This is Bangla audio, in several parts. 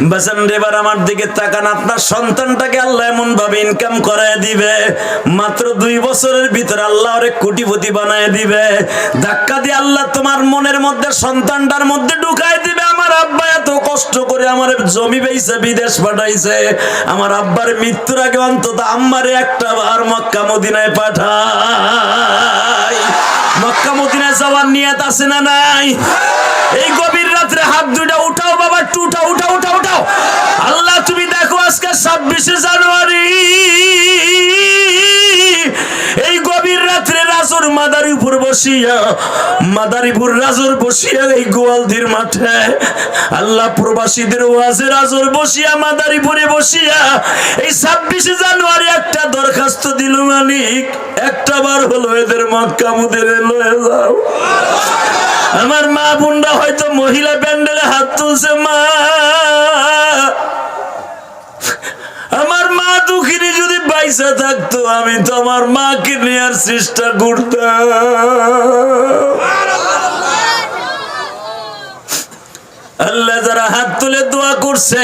বাজান এবার আমার দিকে তাকান, আপনার সন্তানটাকে আল্লাহ এমন ভাবে ইনকাম করায় দিবে, মাত্র 2 বছরের ভিতরে আল্লাহ ওরে কোটিপতি বানায় দিবে। ধাক্কা দিয়ে আল্লাহ তোমার মনের মধ্যে সন্তানটার মধ্যে ঢুকায় দিবে, আমার আব্বা এত কষ্ট করে আমার জমি বেচে বিদেশ পাঠাইছে, আমার আব্বার মৃত্যুর আগে অন্তত আম্মারে একটা বার মক্কা মদিনায় পাঠাই। মক্কা মদিনায় যাওয়ার নিয়ত আছে না নাই? এই গভীর রাত্রে হাত দুইটা উঠাও বাবা, উঠাও উঠাও উঠাও উঠাও। আল্লাহ তুমি দেখো আজকে 26শে জানুয়ারি, এই গভীর রাত্রে রাজুর মাদারীপুর বসিয়া, মাদারীপুর রাজুর বসিয়া এই গোয়ালদির মাঠে আল্লাহ প্রবাসীদের ওয়াজে রাজুর বসিয়া, মাদারীপুরে বসিয়া এই 26শে জানুয়ারি একটা দরখাস্ত দিল, মালিক একটা বার হলো এদের মক্কা মদিনায় লয়ে যাও। আমার মা বোনরা হয়তো মহিলা প্যান্ডেলে হাত তুলছে, মা আমার মা দুঃখিনী যদি বাইসা থাকতো আমি তো আমার মাকে নেওয়ার চেষ্টা করতাম। আল্লাহ যারা হাত তুলে দোয়া করছে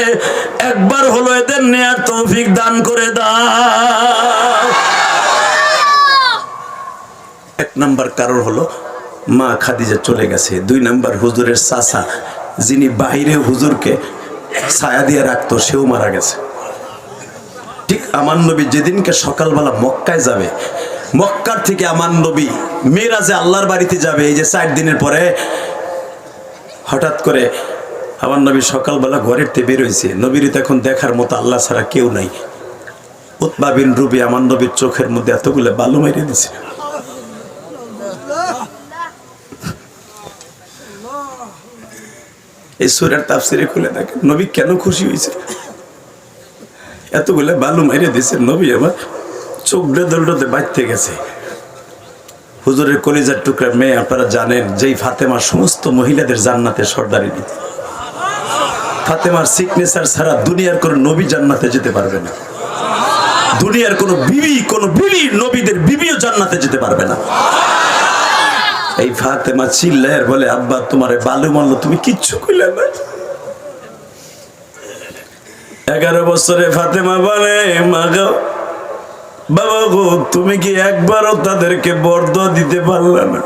একবার হলো এদের নেয়ার তৌফিক দান করে দাও। 1 নাম্বার কারণ হলো মা খাদিজা চলে গেছে। 2 নাম্বার হুজুরের চাচা যিনি বাইরে হুজুরকে ছায়া দিয়ে রাখতো সেও মারা গেছে। ঠিক আমার নবী যেদিনকে সকালবেলা মক্কায় যাবে, মক্কার থেকে আমার নবী মেরাজে আল্লাহর বাড়িতে যাবে, এই যে 4 দিনের পরে হঠাৎ করে আমার নবী সকালবেলা ঘরের থেকে বের হয়েছে। নবীর তো এখন দেখার মতো আল্লাহ ছাড়া কেউ নাই। উতবা বিন রুবি আমার নবীর চোখের মধ্যে এতগুলো বালু মেরে দিছে। এই সূরার তাফসীরে খুলে দেখেন নবী কেন খুশি হয়েছে, এতগুলো বালু মেরে দিছে। নবী আমার চোখ ডলডতে বাঁচতে গেছে। হুজুরের কলিজার টুকরা মেয়ে, আপনারা জানেন যেই ফাতেমা সমস্ত মহিলাদের জান্নাতের সর্দারিনী। ফাতেমার সিগনেচার ছাড়া দুনিয়ার কোনো নবী জান্নাতে যেতে পারবে না। দুনিয়ার কোনো বিবি নবীদের বিবিও জান্নাতে যেতে পারবে না। এই ফাতেমা চিল্লায় বলে, আব্বা তোমারে বালু মারলো, তুমি কিচ্ছু কইলে না। 11 বছরে ফাতেমা বলে, মা গো বাবা গো, তুমি কি একবারও তাদেরকে বরদোয়া দিতে পারলে না?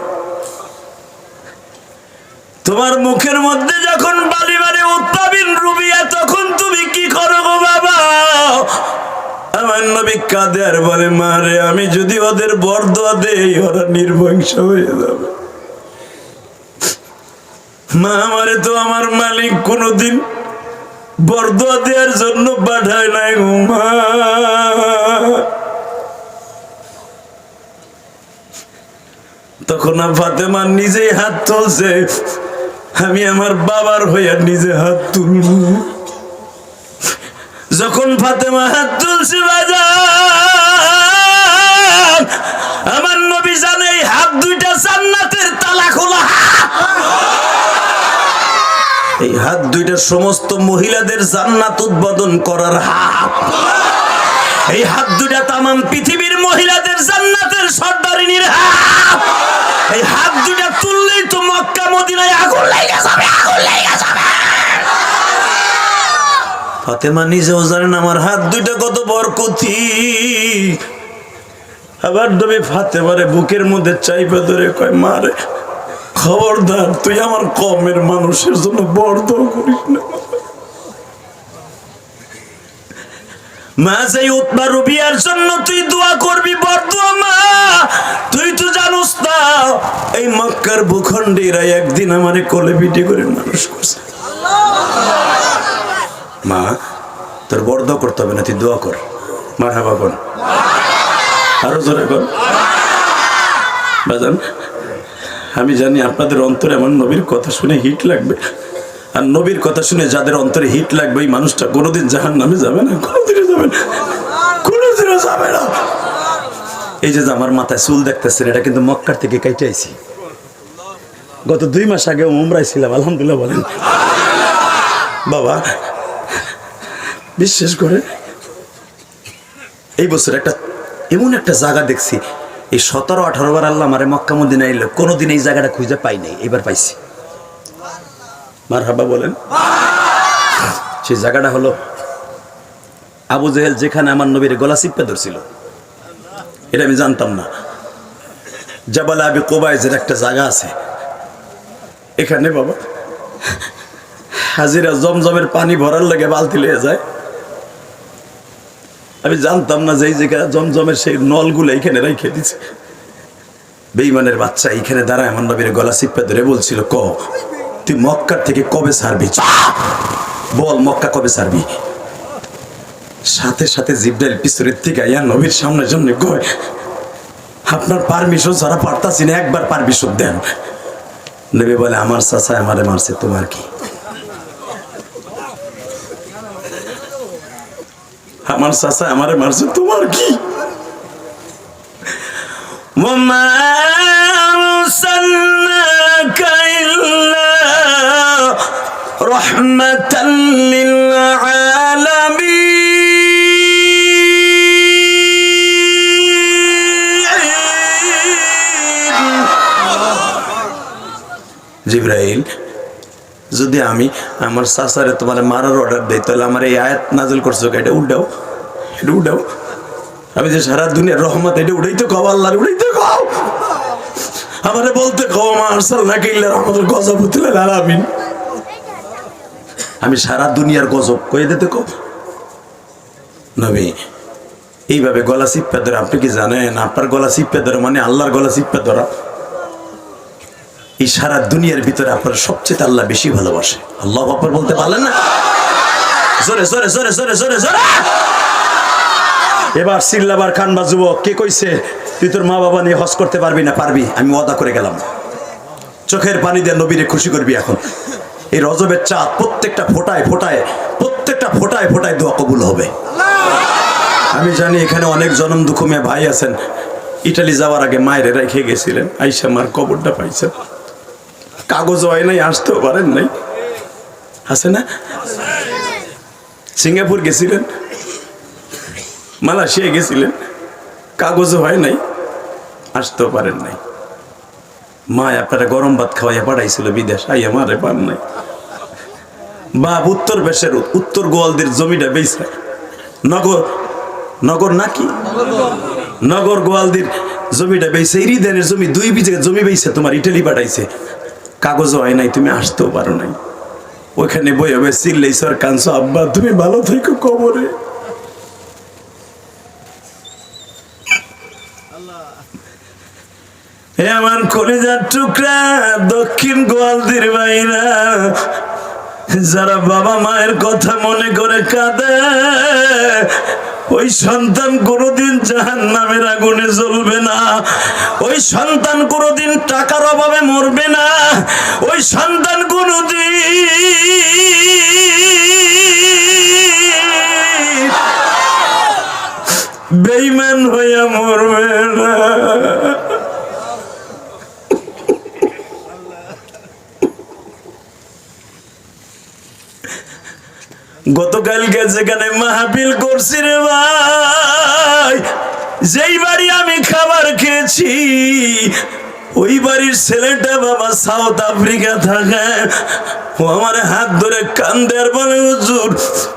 তোমার মুখের মধ্যে যখন বালি মারে উতবা বিন রুবিয়া, তখন তুমি কি করো গো বাবা? আমার নবী কাঁদে আর বলে, মা রে, আমি যদি ওদের বরদোয়া দেই ওরা নির্বংশ হয়ে যাবে। মা আমারে তো আমার মালিক কোনোদিন বরদোয়া দেওয়ার জন্য পাঠায় নাই গো মা। তখন ফাতেমা নিজেই হাত তুলছে, আমি আমার বাবার হইয়া নিজে হাত তুলব। যখন ফাতেমা হাত তুলছে বাজার, আমার নবী জানে এই হাত দুইটা জান্নাতের তালা খোলা হাত। এই হাত দুইটা সমস্ত মহিলাদের জান্নাত উদ্বোধন করার হাত। এই হাত দুইটা তামাম পৃথিবীর মহিলাদের জান্নাতের সর্দারিনীর হাত। এই হাত দুইটা তুললেই তো মক্কা মদিনায় আগুন লেগে যাবে, আগুন লেগে যাবে। ফাতেমা নিজেও জানেন আমার হাত দুইটা কত বরকতি। আবার নবী ফাতেমারে বুকের মধ্যে চাইপা ধরে কয়, মারে খবরদার তুই আমার কমের মানুষের জন্য বরদোয়া করিস না। মা সেই উতবা রুবিয়ার জন্য তুই দোয়া করবি, বরদোয়া মা। তুই তো জানোস না এই মক্কার ভূখণ্ডীরা একদিন আমারে কোলে পিঠে করে মানুষ করছে। মা তোর বরদোয়া করতে হবে না, তুই দোয়া কর। মারহাবা বল, আরো জোরে বল। বাজান আমি জানি আপনাদের অন্তরে আমার নবীর কথা শুনে হিট লাগবে, আর নবীর কথা শুনে যাদের অন্তরে হিট লাগবে এই মানুষটা কোনোদিন জাহান্নামে যাবে না, কোনোদিনও যাবে না, কোনোদিনও যাবে না। এই যে আমার মাথায় চুল দেখতেছেন, এটা কিন্তু মক্কার থেকে কাইটে আইছি। গত 2 মাস আগে উমরায় ছিলাম, আলহামদুলিল্লাহ বলেন বাবা। বিশ্বাস করে এই বছর এমন একটা জায়গা দেখছি, এই 17-18 বার আল্লাহ আমারে মক্কা মদিনা এলো, কোনোদিন এই জায়গাটা খুঁজে পাই নাই, এবার পাইছি। মারহাবা বলেন। সেই জায়গাটা হলো আবু জেহেল যেখানে আমার নবীর গলা চিপে ধরছিল, এটা আমি জানতাম না। জাবাল আবি কুবাইজের একটা জায়গা আছে, এখানে বাবা হাজিরা জমজমের পানি ভরার লাগে বালতি লিয়ে যায়। আমি জানতাম না যে এই জায়গা জমজমের সেই নলগুলো এখানে রেখে দিছে। বেঈমানের বাচ্চা এইখানে দাঁড়ায় আমার নবীর গলা চিপে ধরে বলছিল, তুই মক্কার থেকে কবে ছাড়বি? বল মক্কা কবে ছাড়বি? সাথে সাথে জিবরাইল পিছনের থেকে আইয়া নবীর সামনে জন্য কয়, আপনার পারমিশন ছাড়া পারতাছি না, একবার পারমিশন দেন। নবী বলে, আমার চাচা আমারে মারছে, তোমার কি? আমার চাচা আমারে মারছে, তোমার কি? ওমা আরসালনাকা ইল্লা রাহমাতাল লিল আলামিন। জিবরাইল, যদি আমি আমার চাচারে তোমার মারার অর্ডার দেই, তাহলে আমার এই আয়াত নাযিল করছো, এটা উল্টাও, এটা উল্টাও। আমি যে সারা দুনিয়ার রহমত, এটা উড়াইতে কও, আল্লাহর উড়াইতে কও, আমারে বলতে কও মা আরসালনাকা ইল্লা রাহমাতাল লিল আলামিন। আমি সারা দুনিয়ার গজব কয়ে দিতে কও। নবী এইভাবে গলা চিপে ধরে, আপনি কি জানেন আপনার গলা চিপে ধরে মানে আল্লাহর গলা চিপে ধরা? এই সারা দুনিয়ার ভিতরে আপনার সবচেয়ে আল্লাহ বেশি ভালোবাসে। আল্লাহু আকবার বলতে পারলেন না? জোরে জোরে জোরে জোরে জোরে জোরে। এবার চিল্লাবার কান বাজবো, কে কইছে তুই তোর মা বাবা নিয়ে হজ করতে পারবি না? পারবি, আমি ওয়াদা করে গেলাম। চোখের পানি দিয়ে নবীরে খুশি করবি। এখন এই রজবের চাঁদ প্রত্যেকটা ফোটায় ফোটায়, প্রত্যেকটা ফোটায় ফোটায় দোয়া কবুল হবে। আমি জানি এখানে অনেক জনম দুঃখমে ভাই আছেন, ইটালি যাওয়ার আগে মায়ের রেখে গেছিলেন, আইসা মার কবরটা পাইছেন, কাগজ হয় নাই, আসতেও পারেন নাই, আছে না? সিঙ্গাপুর গেছিলেন, মালয়েশিয়া গেছিলেন, কাগজও হয় নাই, আসতেও পারেন নাই। মা আপনারা গরম ভাত খাওয়াইয়া পাঠাইছিল বিদেশ, আইয়া মারে পান নাই। বাপ উত্তর বেশের উত্তর গোয়ালদের জমিটা বেইছে, নগর নগর নাকি নগর গোয়ালদের জমিটা বেইছে, ইরিদানের জমি 2 বিঘা জমি বেইছে, তোমার ইটালি পাঠাইছে, কাগজও হয় নাই, তুমি আসতেও পারো নাই। ওইখানে বই হবে চিল্লাইছ আর কাঁদছো, আব্বা তুমি ভালো থেকো কবরে। আমার কলিজার টুকরা দক্ষিণ গোয়ালদির ভাইরা, যারা বাবা মায়ের কথা মনে করে কাঁদে, ওই সন্তান কোনোদিন জাহান্নামের আগুনে জ্বলবে না, ওই সন্তান কোনোদিন টাকার অভাবে মরবে না, ওই সন্তান কোনোদিন বেঈমান হইয়া মরবে না। গতকালকে যেখানে মাহফিল করছি রে ভাই, যেই বাড়ি আমি খাবার খেয়েছি, ওই বাড়ির ছেলেটা বাবা সাউথ আফ্রিকা থাকে। ও আমার হাত ধরে কান্দে আর বলে, হুজুর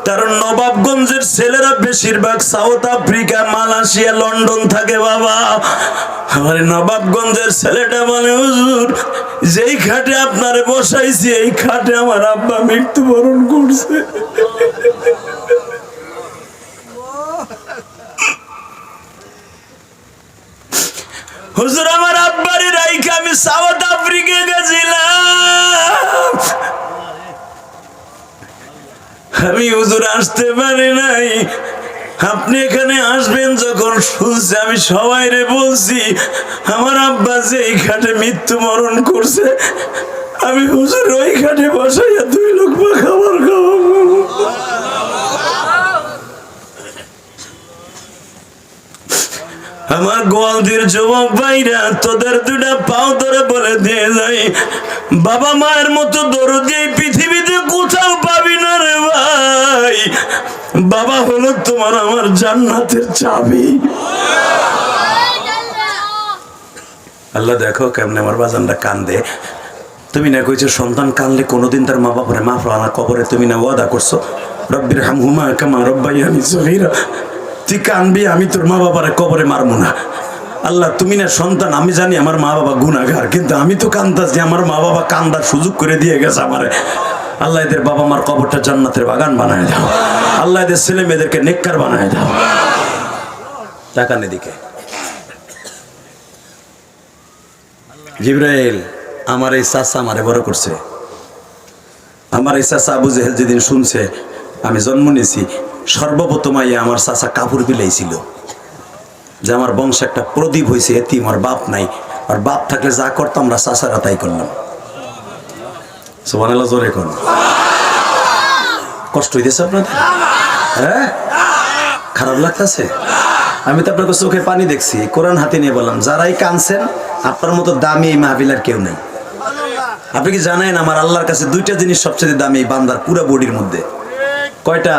তার নবাবগঞ্জের ছেলেরা বেশিরভাগ সাউথ আফ্রিকা, মালয়েশিয়া, লন্ডন থাকে বাবা। আমার নবাবগঞ্জের ছেলেটা বলে, হুজুর যেই খাটে আপনারে বসাইছি, এই খাটে আমার আব্বা মৃত্যুবরণ করছে। হুজুর আমার আব্বারে রাইখে আমি সাউথ আফ্রিকা গেছিলাম, আমি হুজুর আসতে পারি নাই। আপনি এখানে আসবেন যখন শুনছি, আমি সবাইরে বলছি আমার আব্বা যে এই খাটে মৃত্যুবরণ করছে, আমি হুজুর ওই খাটে বসাইয়া 2 লোকমা খাবার খাওয়াবো। আমার গোয়ালদের যুবক ভাইরা, তোদের 2টা পাও ধরে বলে দিয়ে যাই, বাবা মায়ের মতো দরদি পৃথিবীতে কোথাও পাবি না রে ভাই। বাবা হলো তোমার আমার জান্নাতের চাবি। আল্লাহ দেখো কেমনে আমার বাজানটা কান্দে। তুমি না কইছো সন্তান কানলে কোনোদিন তার মা বাপরে মাফ আনা কবরে, তুমি না ওয়াদা করছো রব্বির হামহুমা কামা রব্বায়ানি সগীরা, তুই কানবি আমি তোর মা বাবারে কবরে মারবো না। আল্লাহ তুমি না সন্তান, আমি জানি আমার মা বাবা গুনাহগার, কিন্তু আমি তো কান্দাছি, আমার মা বাবা কান্দার সুযোগ করে দিয়ে গেছে আমারে। আল্লাহ এদের বাবা মার কবরটা জান্নাতের বাগান বানায় দাও। আল্লাহ এদের ছেলে মেয়েদেরকে নেককার বানায় দাও। টাকা নেদিকে জিবরাইল আমার এই চাচা আমারে বড় করছে। আমার এই চাচা আবু জেহেল যেদিন শুনছে আমি জন্ম নিয়েছি, সর্বপ্রথম আইয়া আমার চাচা কাপড় বিলাইছিল যে আমার বংশ একটা প্রদীপ হয়েছে, এতিম, আমার বাপ নাই, আর বাপ থাকলে যা করতাম আমরা চাচারা তাই করলাম। সুবহানাল্লাহ, জোরে কোন। কষ্ট হইতেছে আপনাদের? হ্যাঁ, খারাপ লাগতেছে? আমি তো আপনাকে চোখে পানি দেখছি, কোরআন হাতে নিয়ে বললাম, যারাই কানছেন আপনার মতো দামি এই মাহফিল আর কেউ নাই। আপনি কি জানেন আমার আল্লাহর কাছে দুইটা জিনিস সবচেয়ে দামি এই বান্দার পুরো বডির মধ্যে? কয়টা?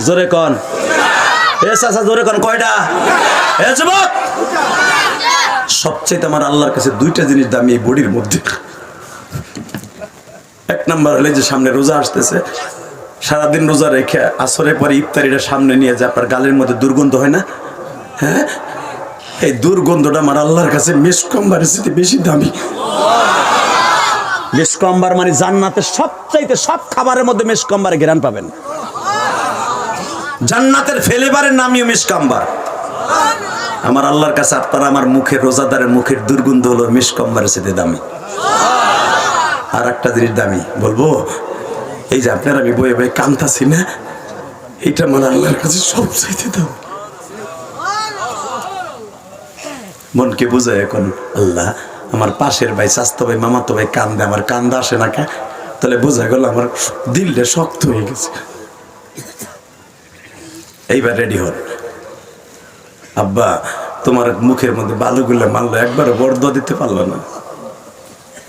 জোরে কোন। এ চাচা জোরে কোন, কয়টা? এ যুবক, সবচেয়ে আমার আল্লাহর কাছে দুইটা জিনিস দামি এই বডির মধ্যে। এক নাম্বার হলে যে সামনে রোজা আসতেছে, সারাদিন রোজা রেখে আসরের পরে ইফতারিটা সামনে নিয়ে যে আপনার গালের মধ্যে দুর্গন্ধ হয় না, হ্যাঁ, এই দুর্গন্ধটা আমার আল্লাহর কাছে মিসকম্বারের চেয়ে বেশি দামি। মিসকম্বার মানে জান্নাতের সবচাইতে, সব খাবারের মধ্যে মিসকম্বারে ঘ্রাণ পাবেন। জান্নাতের ফ্লেভারের নামই মিসকম্বার। আমার আল্লাহর কাছে আপনারা আমার মুখের, রোজাদারের মুখের দুর্গন্ধ হলো মিসকম্বারের চেয়ে দামি। আর একটা জিনিস দামি বলবো, এই যে আপনার আমি বয়ে বয়ে কান্তাছি না, এটা আমার আল্লাহর কাছে সবচাইতে দামি। মনকে বোঝায় এখন, আল্লাহ আমার পাশের ভাই, স্বাস্থ্য ভাই, মামাতো ভাই কান্দে, আমার কান্দা আসে না কে? তাহলে বোঝা গেল আমার দিলটা শক্ত হয়ে গেছে। এইবার রেডি হন। আব্বা তোমার মুখের মধ্যে বালুগুলো মারলো, একবারও বরদোয়া দিতে পারলো না।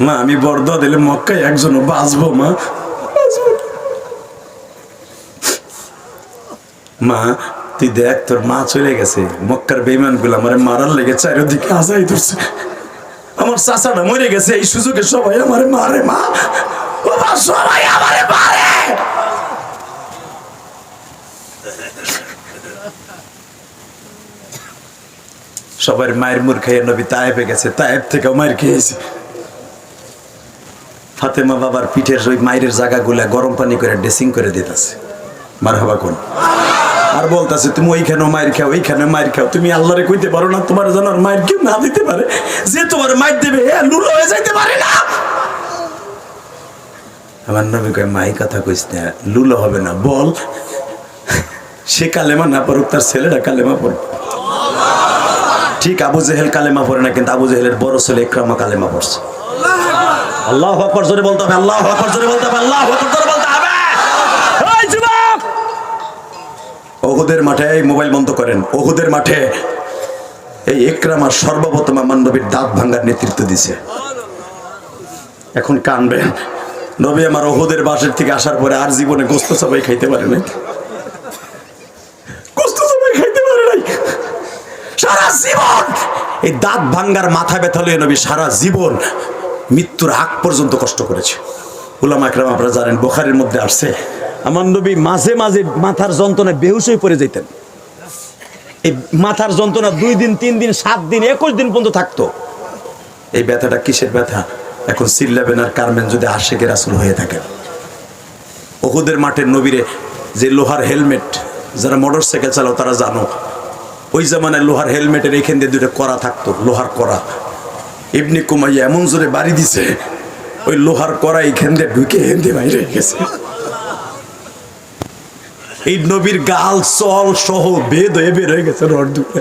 মা আমি বরদোয়া দিলে মক্কায় একজনও বাঁচবো মা, মা তুই দেখ তোর মা চলে গেছে, মক্কার বেঈমান গুলো আমারে মারার লেগে চারিদিকে আজাই ধরছে, আমার চাচাটা মরে গেছে, এই সুযোগে সবাই আমারে মারে, মা বাবা সবাই আমারে মারে। সবার মায়ের মুর খেয়ে নবী তায়েফে গেছে, তায়েফ থেকে মায়ের খেয়েছে। ফাতেমা বাবার পিঠের ওই মায়ের জায়গাগুলা গরম পানি করে ড্রেসিং করে দিতেছে, মারহাবা কোন। আর বলতেছে তুমি ওইখানে মায়ের খাও, ওইখানে মায়ের খাও। তুমি আল্লাহরে কইতে পারো না তোমার যেন মায়ের কেউ না দিতে পারে, যে তোমার মায়ের দেবে লুলো হয়ে যাইতে পারে না। আমার নবী কয় মাই কথা কইস না, লুলো হবে না, বল সে কালেমা না পড়ুক, তার ছেলেটা কালেমা পড়ুক। ঠিক আবু জেহেল কালেমা পড়ে না, কিন্তু আবু জেহেলের বড় ছেলে ইকরামা কালেমা পড়ছে। আল্লাহু আকবার জোরে বলতে হবে, আল্লাহু আকবার জোরে বলতে হবে, আল্লাহু আকবার জোরে বলতে হবে। ওই যুবক, উহুদের মাঠে, এই মোবাইল বন্ধ করেন, উহুদের মাঠে এই ইকরামা সর্বপ্রথম আমার নবীর দাঁত ভাঙার নেতৃত্ব দিছে। এখন কানবেন, নবী আমার উহুদের বাসের থেকে আসার পরে আর জীবনে গোস্ত সবাই খাইতে পারে নাই, গোস্ত সবাই খাইতে পারে নাই সারা জীবন। এই দাঁত ভাঙ্গার মাথা ব্যথা লইয়ে নবী সারা জীবন মৃত্যুর আগ পর্যন্ত কষ্ট করেছে। উলামা ইকরাম আপনারা জানেন, বুখারীর মধ্যে আসছে আমার নবী মাঝে মাঝে মাথার যন্ত্রণায় বেহুশ হয়ে পড়ে যেতেন। এই মাথার যন্ত্রণা 2 দিন 3 দিন 7 দিন 21 দিন পর্যন্ত থাকতো। এই ব্যথাটা কিসের ব্যথা এখন চিল্লাবেন আর কারবেন যদি আশিকে রাসূল হয়ে থাকেন। উহুদের মাঠের নবীরে যে লোহার হেলমেট, যারা মোটরসাইকেল চালাও তারা জানো, ওই জামানায় লোহার হেলমেটের এইখান দিয়ে 2টা কড়া থাকতো, লোহার কড়া। ইবনে কুমাইয়া এমন জোরে বাড়ি দিছে, ওই লোহার কড়া এইখান দিয়ে ঢুকে হেন্দে বাইরে গেছে। এই নবীর গাল চল সহ বেদ হয়ে বের হয়ে গেছে রড দুটো।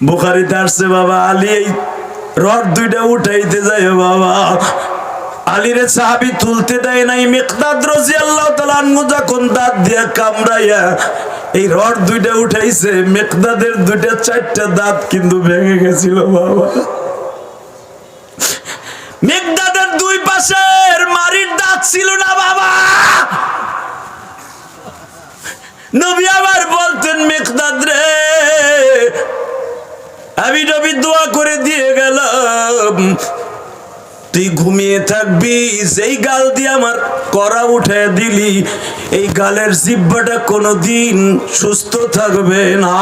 বুখারীতে আসছে বাবা আলী এই রড 2টা উঠাইতে যায়, বাবা আলীর সাহাবী তুলতে দেয় নাই। মিকদাদ রাদিয়াল্লাহু তাআলা আনহু যখন দাঁত দিয়ে কামড়াইয়া এই রড 2টা উঠাইছে, মিকদাদের 2টা 4টা দাঁত কিন্তু ভেঙে গেছিল বাবা। মিকদাদের 2 পাশের মারির দাঁত ছিল না বাবা। নবী আবার বলতেন, মিকদাদ রে আমি নবী দোয়া করে দিয়ে গেলাম তুই ঘুমিয়ে থাকবি, যেই গাল দিয়ে আমার করা উঠে দিলি, এই গালের জিহ্বাটা কোনোদিন সুস্থ থাকবে না।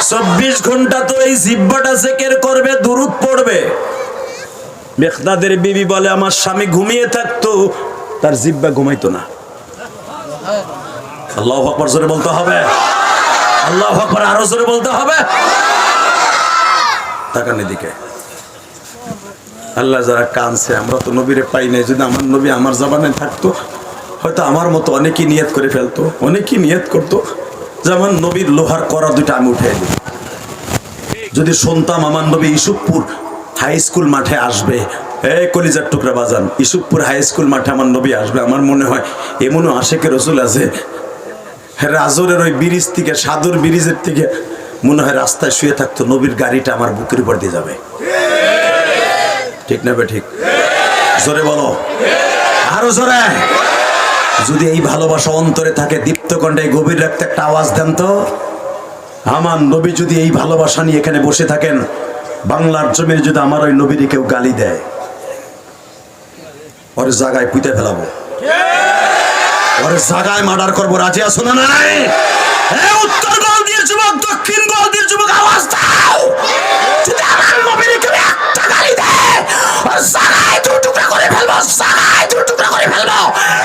24 ঘন্টা তো এই জিহ্বাটা জিকির করবে, দুরূদ পড়বে। মেখদাদের বিবি বলে, আমার স্বামী ঘুমিয়ে থাকতো, তার জিহ্বা ঘুমাইতো না। আল্লাহু আকবার জোরে বলতে হবে, আল্লাহু আকবার আরো জোরে বলতে হবে। তাকান এদিকে। আল্লাহ যারা কানছে, আমরা তো নবীরে পাই নাই। যদি আমার নবী আমার জবানে থাকতো, হয়তো আমার মতো অনেকেই নিয়ত করে ফেলতো, অনেকেই নিয়ত করতো যে আমার নবীর লোহার করা দুইটা আমি উঠে দিই। যদি শুনতাম আমার নবী ইসুফপুর হাই স্কুল মাঠে আসবে, এই কলিজার টুকরা বাজান, ইসুফপুর হাই স্কুল মাঠে আমার নবী আসবে, আমার মনে হয় এমনও আশেকের রসুল আছে, রাজরের ওই ব্রিজ থেকে, সাদুর ব্রিজের থেকে মনে হয় রাস্তায় শুয়ে থাকতো, নবীর গাড়িটা আমার বুকের উপর দিয়ে যাবে। ঠিক না বে ঠিক? জোরে বলো, আরো জোরে। যদি এই ভালোবাসা অন্তরে থাকে, দীপ্ত কণ্ঠে গভীর রাখতে একটা আওয়াজ দেন তো। আমার নবী যদি এই ভালোবাসা নিয়ে এখানে বসে থাকেন, বাংলার জমিনে যদি আমার ওই নবীরে কেউ গালি দেয়, ওর জায়গায় পুঁতে ফেলাবো, ওর জায়গায় মার্ডার করবো। রাজি আছো না নাই? উত্তর গোলদির যুবক, দক্ষিণ গোলদির যুবক, আওয়াজ দাও। যদি আমার নবীরে কেউ একটা গালি দেয়, ওর জায়গায় দু টুকরা করে ফেলবো, জায়গায় দু টুকরা করে ফেলবো।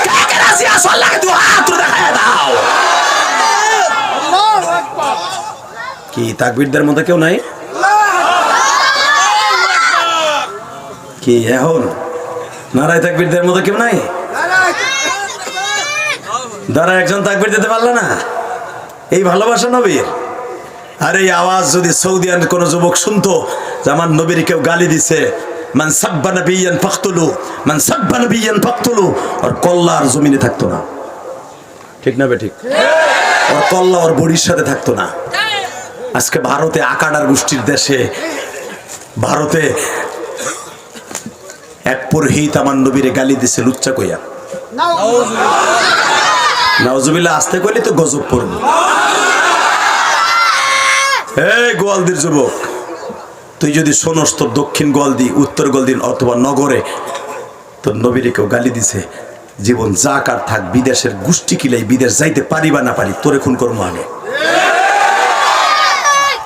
কে কে রাজি আছো? আল্লাহকে দু হাত দেখায় দাও। কি তাকবীরদের মধ্যে কেউ নাই? কি এখন নারায় তাকবীরদের মধ্যে কেউ নাই? দাঁড়া, একজন তাকবীর দিতে পারলে না? এই ভালোবাসা নবীর। আর এই আওয়াজ যদি সৌদিয়ান কোন যুবক শুনতো যে আমার নবীর কেউ গালি দিছে, মান সাব্বা নবিয়ান ফাকতুলু, মান সাব্বা নবিয়ান ফাকতুলু, আর কল্লা আর জমিনে থাকতো না। ঠিক না বে ঠিক? ওর কল্লা ওর বড়ির সাথে থাকতো না। আজকে ভারতে আকাডার গোষ্ঠীর দেশে, ভারতে এক পুরোহিত আমার নবীরে গালি দিছে লুচ্চা কইয়া। নাউজুবিল্লাহ, আসতে কইলে তো গজব পড়বে। এই গোয়ালদির যুবক, তুই যদি শোনস, তোর দক্ষিণ গোয়ালদি, উত্তর গোয়ালদি অথবা নগরে তোর নবীরে কেউ গালি দিছে, জীবন যাক আর থাক, বিদেশের গোষ্ঠী কিলাই, বিদেশ যাইতে পারি বা না পারি, তোরে খুন করবো আগে।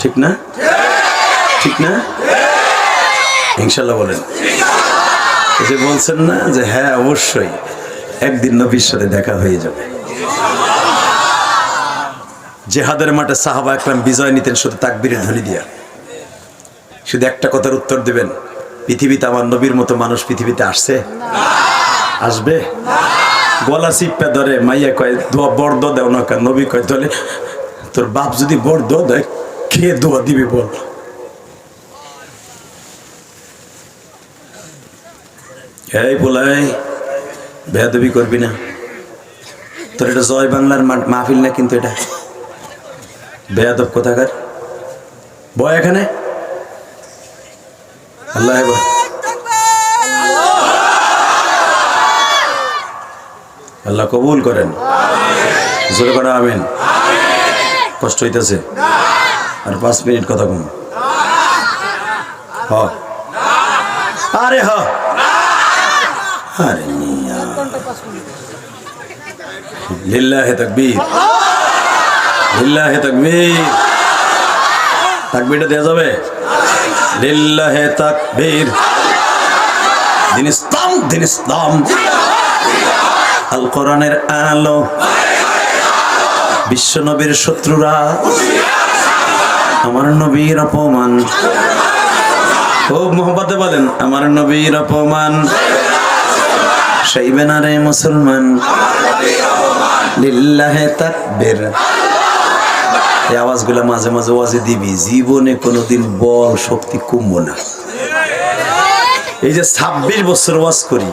ঠিক না? ঠিক না? ইনশাল্লাহ বলেন। এই যে বলছেন না যে হ্যাঁ অবশ্যই একদিন নবীর সাথে দেখা হয়ে যাবে। জিহাদের মাঠে সাহাবা একরাম বিজয় নিতেন শুধু তাকবীরের ধ্বনি দিয়া। শুধু একটা কথার উত্তর দিবেন, পৃথিবীতে আমার নবীর মতো মানুষ পৃথিবীতে আসছে? আসবে? গলা চিপ্পা ধরে মাইয়া কয় দোয়া বর্দ দেও না কেন? নবী কয় তাহলে তোর বাপ যদি বর্দ দেয়, কে দোয়া দিবি বল? এই বলাই বেয়াদবি করবি না। তোর এটা জয় বাংলার মাহফিল না, কিন্তু এটা বেয়াদব কোথাকার। বয় এখানে। আল্লাহ আল্লাহ কবুল করেন। জোরে করে আমিন। কষ্ট হইতেছে? আর 5 মিনিট কথা কম। আরে হ, আরে মিয়া, লিল্লাহি তাকবীর, লিল্লাহি তাকবীর। তাকবীরটা দেয়া যাবে? লিল্লাহি তাকবীর। দিন ইসলাম, দিন ইসলাম। আল কোরআনের আলো, বিশ্ব নবীর শত্রুরা আমার নবীর অপমান। খুব মোহব্বতে বলেন, আমার নবীর অপমান সইবে না রে মুসলমান। লিল্লাহি তাকবীর। এই আওয়াজগুলো মাঝে মাঝে ওয়াজে দিবি, জীবনে কোনোদিন বল শক্তি কমবো না। এই যে 26 বছর ওয়াজ করি,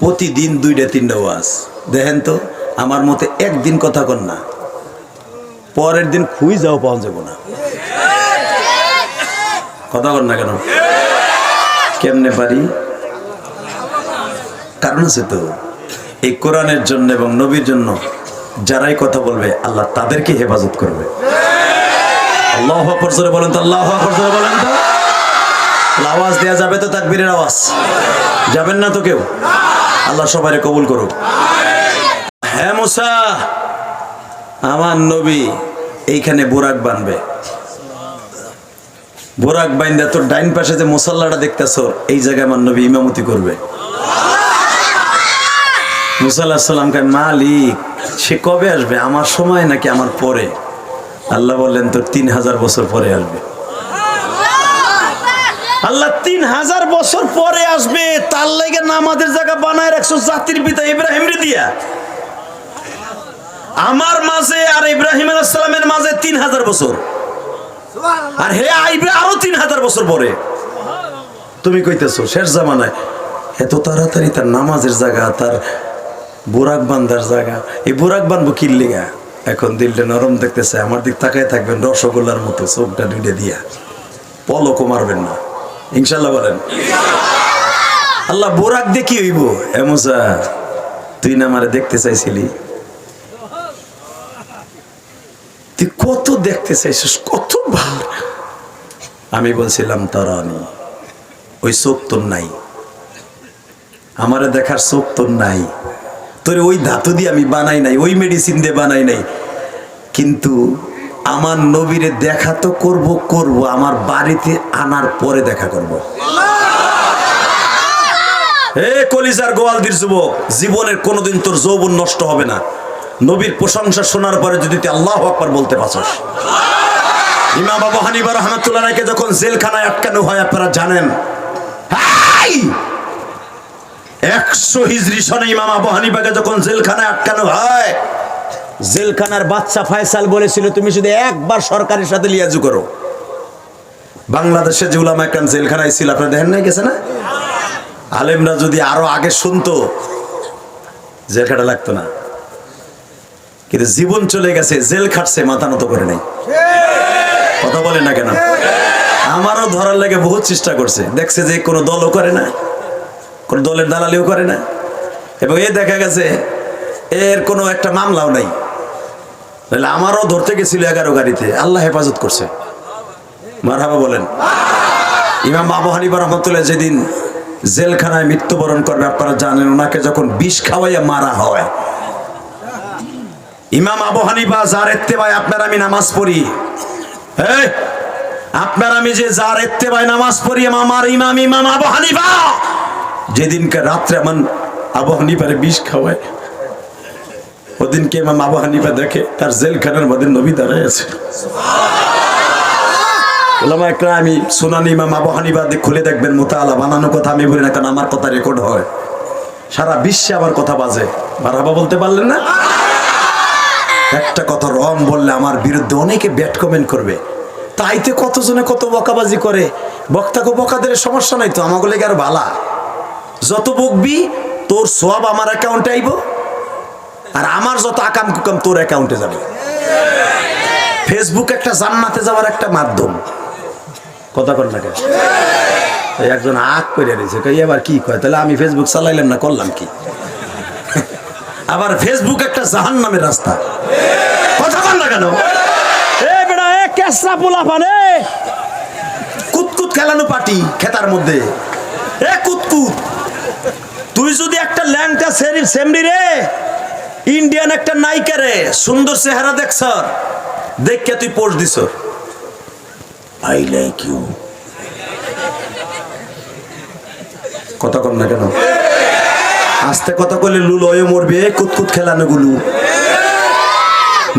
প্রতিদিন 2-3টা ওয়াজ। দেখেন তো, আমার মতে একদিন কথা কন না, পরের দিন খুঁই যাও পাওয়া যাবো না। কথা কন না কেন? কেমনে পারি? কারণ আছে তো। এই কোরআনের জন্য এবং নবীর জন্য যারাই কথা বলবে, আল্লাহ তাদেরকে হেফাজত করবে। আল্লাহু আকবার জোরে বলেন তো, আল্লাহু আকবার জোরে বলেন তো। আওয়াজ দেয়া যাবে তো? তাকবীরের আওয়াজ যাবেন না তো কেউ? আল্লাহ সবাইকে কবুল করুক। হ্যাঁ মুসা, আমার নবী এইখানে বোরাক বানবে। বোরাক বাইন্দা তোর ডাইন পাশে যে মুসাল্লাটা দেখতেছো, এই জায়গায় আমার নবী ইমামতি করবে। মুসা আলাইহিস সালাম কয়, মালিক সে কবে আসবে, আমার সময় নাকি আমার পরে? আল্লাহ বললেন তোর 3000 বছর পরে আসবে। আল্লাহ 3000 বছর পরে আসবে, তার লাগে নামাজের জায়গা বানায় রাখছো জাতির পিতা ইব্রাহিম রে দিয়া। আমার মাঝে আর ইব্রাহিম আলাইহিস সালামের মাঝে 3000 বছর, আর হে আইবে আরো 3000 বছর পরে। তুমি কইতেছো শেষ জামানায় এত তাড়াতাড়ি তার নামাজের জায়গা, তার বোরাক বান্ধার জায়গা। এই বোরাক বানবো কি লিগা? এখন দিলটা নরম দেখতেছে, আমার দিক তাকায় থাকবেন রসগোল্লার মতো, চোখটা দুইটা দিয়া, পলকও মারবেন না, ইনশাল্লাহ বলেন। আল্লাহ বোরাক দিয়ে কি হইব? এ মুসা, তুই না আমারে দেখতে চাইছিলি, তুই কত দেখতে চাইছিস, কত ভালো। আমি বলছিলাম তারানি, ওই চোখ তোর নাই, আমারে দেখার চোখ তোর নাই, তোর ওই ধাতু দিয়ে আমি বানাই নাই, ওই মেডিসিন দিয়ে বানাই নাই, কিন্তু আমার নবীরে দেখা তো করব, আমার বাড়িতে আনার পরে দেখা করব। হে কলিজার গোয়ালদির যুবক, জীবনের কোনোদিন তোর যৌবন নষ্ট হবে না। নবীর প্রশংসা শোনার পরে যদি তুই আল্লাহু আকবার বলতে পারছস। ইমাম আবু হানিফা রাহমাতুল্লাহ আলাইহি যখন জেলখানায় আটকানো হয়, আপনারা জানেন 100 হিজরি সনে ইমাম আবু হানিফাকে যখন জেলখানায় আটকানো হয়, জেলখানার বাদশা ফয়সাল বলেছিল তুমি শুধু একবার সরকারের সাথে লিয়াজু করো। বাংলাদেশে যে উলামা একরাম জেলখানায় ছিল, আপনারা দেখেন নাই, গেছে না? আলেমরা যদি আরো আগে শুনতো, জেল খাটা লাগতো না। কিন্তু জীবন চলে গেছে, জেল খাটছে, মাথা নত করে নাই। কথা বলে না কেন? আমারও ধরার লাগে বহুত চেষ্টা করছে, দেখছে যে কোনো দলও করে না, কোন দলের দালালিও করে না, এবং এ দেখা গেছে এর কোনো একটা মামলাও নাই। তাহলে আমারও ধরতে গেছিল 11 গাড়িতে, আল্লাহ হেফাজত করছে। মারহাবা বলেন। ইমাম আবু হানিফা রাহমাতুল্লাহ যেদিন জেলখানায় মৃত্যুবরণ করবে, আপনারা জানেন ওনাকে যখন বিষ খাওয়াইয়া মারা হয়, ইমাম আবু হানিফা যার ইত্তেবায় আপনার আমি নামাজ পড়ি, আপনার আমি যে যার ইত্তেবায় নামাজ পড়ি, আমার ইমাম আবু হানিফা যেদিনকে রাত্রে আমার আবু হানিফারে বিষ খাওয়ায়, ওদিনকে ইমাম আবু হানিফা দেখে তার জেলখানার মধ্যে নবী দাঁড়ায় আছে। ওলামা একরাম আমি সুনানি ইমাম আবু হানিফা খুলে দেখবেন, মুতাআলা বানানো কথা আমি বলি না, কারণ আমার কথা রেকর্ড হয়, সারা বিশ্বে আমার কথা বাজে। মারহাবা বলতে পারলেন না? একটা কথা রং বললে আমার বিরুদ্ধে অনেকে ব্যাড কমেন্ট করবে, তাইতে কতজনে কত বকাবাজি করে। বক্তাকে বকাদের সমস্যা নাই তো, আমাগুলো আর ভালা, যত বকবি তোর সওয়াব আমার অ্যাকাউন্টে আইব, আর আমার যত আকাম কুকাম তোর অ্যাকাউন্টে যাবে। ফেসবুক একটা জান্নাতে যাওয়ার একটা মাধ্যম। কথা কর না কেন? একজন আগ করে দিয়েছে, এবার কি কয়, তাহলে আমি ফেসবুক চালাইলাম না, করলাম কি? আবার ফেসবুক একটা জাহান্নামের রাস্তা। কথা কর না কেন? এ বেটা, এ কেসরা পোলা পানে কুতকুত খেলানো পাটি খেতার মধ্যে, এ কুতকুত, তুই যদি একটা ল্যাংটা সেমরি রে, ইন্ডিয়ান একটা নায়িকা রে, সুন্দর চেহারা দেখছ, দেখে তুই পোস্ট দিছ, আই লাইক ইউ। কথা কর না কেন? আস্তে কথা কইলে লুলয়ে মরবে, কুতকুত খেলানো গুলো।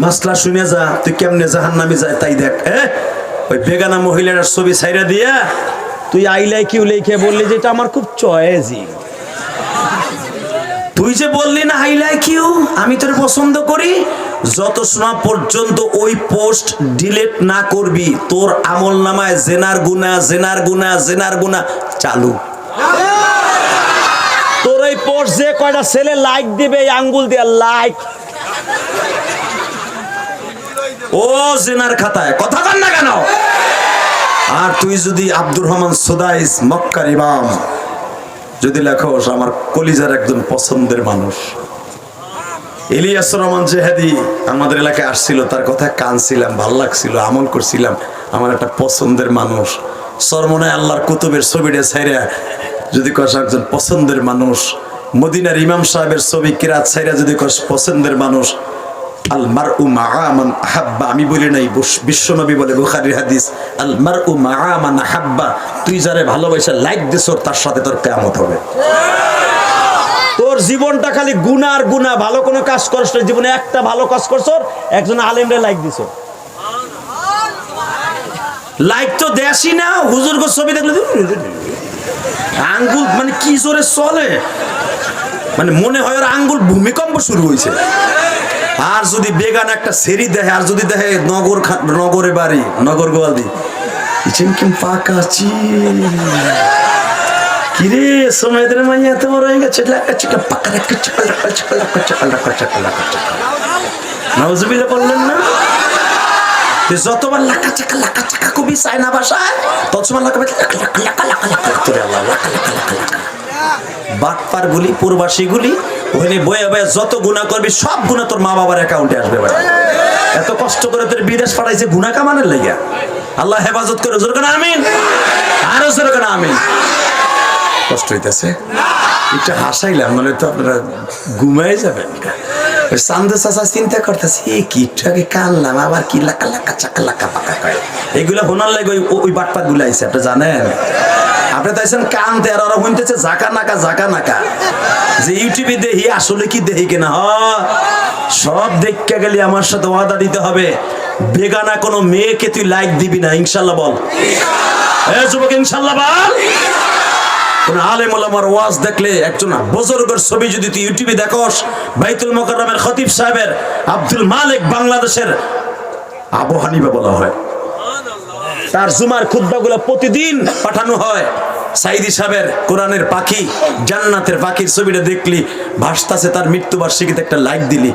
মাসলা শুনে যা, তুই কেমনে জাহান্নামে যায় তাই দেখ। ওই বেগানা মহিলার ছবি ছাইরা দিয়া তুই আই লাইক ইউ লিখে বললি যে এটা আমার খুব চয়েজি। তুই যে বললি না আই লাইক ইউ, আমি তোর পছন্দ করি, যত সময় পর্যন্ত ওই পোস্ট ডিলিট না করবি, তোর আমল নামায় জেনার গুনাহ চালু। তোর এই পোস্ট যে কয়টা ছেলে লাইক দিবে, আঙ্গুল দিয়ে লাইক, ও জেনার খাতায়। কথা বল না কেন? আর তুই যদি আব্দুর রহমান সুদাইস মক্কার ইমাম যদি লেখোস, আমার কলিজার একজন পছন্দের মানুষ ইলিয়াস রহমান জেহাদি আমাদের এলাকায় আসছিল, তার কথা কানছিলাম, ভাল লাগছিল, আমল করছিলাম, আমার একটা পছন্দের মানুষ, সরমনায় আল্লাহর কুতুবের ছবিটা ছাইরা যদি কস একজন পছন্দের মানুষ, মদিনার ইমাম সাহেবের ছবি কিরাত ছাইরা যদি কস পছন্দের মানুষ, আল মারউ মাআ মান আহাব্বা, আমি বলি নাই, বিশ্বনবী বলে বুখারীর হাদিস, আল মারউ মাআ মান আহাব্বা, তুই যারে ভালোবাসা লাইক দিছ তার সাথে তোর কিয়ামত হবে। তোর জীবনটা খালি গুনাহ আর গুনাহ, ভালো কোনো কাজ করছ না, জীবনে একটা ভালো কাজ করছ, একজন আলেমরে লাইক দিছ, লাইক তো দেশই না, হুজুরগো ছবি দেখলে আঙ্গুল মানে কি জোরে চলে, মানে মনে হয় ওর আঙ্গুল ভূমিকম্প শুরু হয়েছে। আর যদি বেগান একটা সেরি দেখে, আর যদি দেখে নগরে বাড়ি, নগর গোয়ালদি চিমকিম পাকাচি, কিরে সময়দের মাইয়া এত বড় হয়ে গেছে, নাউজুবিল্লাহ বললেন না? যতবার লাকা চাকা কবি চায়না ভাষায়, ততবার বাটপার গুলি, পূর্বাসী গুলি, ওখানে বয়ে বয়ে যত গুনাহ করবি সব গুনাহ তোর মা বাবার অ্যাকাউন্টে আসবে ভাই। এত কষ্ট করে তোর বিদেশ পাঠাইছে গুনাহ কামানের লাগিয়া, আল্লাহ হেফাজত করে, জোর করে আমিন, আরো জোর করে আমিন। কষ্ট হইতেছে একটু হাসাইলাম, মানে তো আপনারা ঘুমাই যাবেন। চান্দু চাচা চিন্তা করতেছি কি আগে কানলাম, আবার কি লাকা লাকা চাকা লাকা পাকা কয়, এগুলা হোনার লাগে ওই বাটপাত গুলো আইছে, আপনি জানেন? আপনি তাইছেন কানতে, আর ওরা শুনতেছে জাকা নাকা, যে ইউটিউবে দেখি আসলে কি দেখি কিনা। সব দেখতে গেলে আমার সাথে ওয়াদা দিতে হবে, বেগানা কোনো মেয়েকে তুই লাইক দিবি না, ইনশাল্লাহ বল। এ যুবক ইনশাল্লাহ বল। কোন আলেম ওলামার ওয়াজ দেখলে, একজন বুজুর্গের ছবি যদি তুই ইউটিউবে দেখোস, বাইতুল মুকাররমের খতিব সাহেবের আব্দুল মালিক, বাংলাদেশের আবু হানিফা বলা হয়, তার জুমার খুতবাগুলো প্রতিদিন পাঠানো হয়। সাইদি সাহেবের কোরআনের পাখি, জান্নাতের পাখির ছবিটা দেখলি ভাসতাছে, তার মৃত্যুবার্ষিকীতে একটা লাইক দিলি,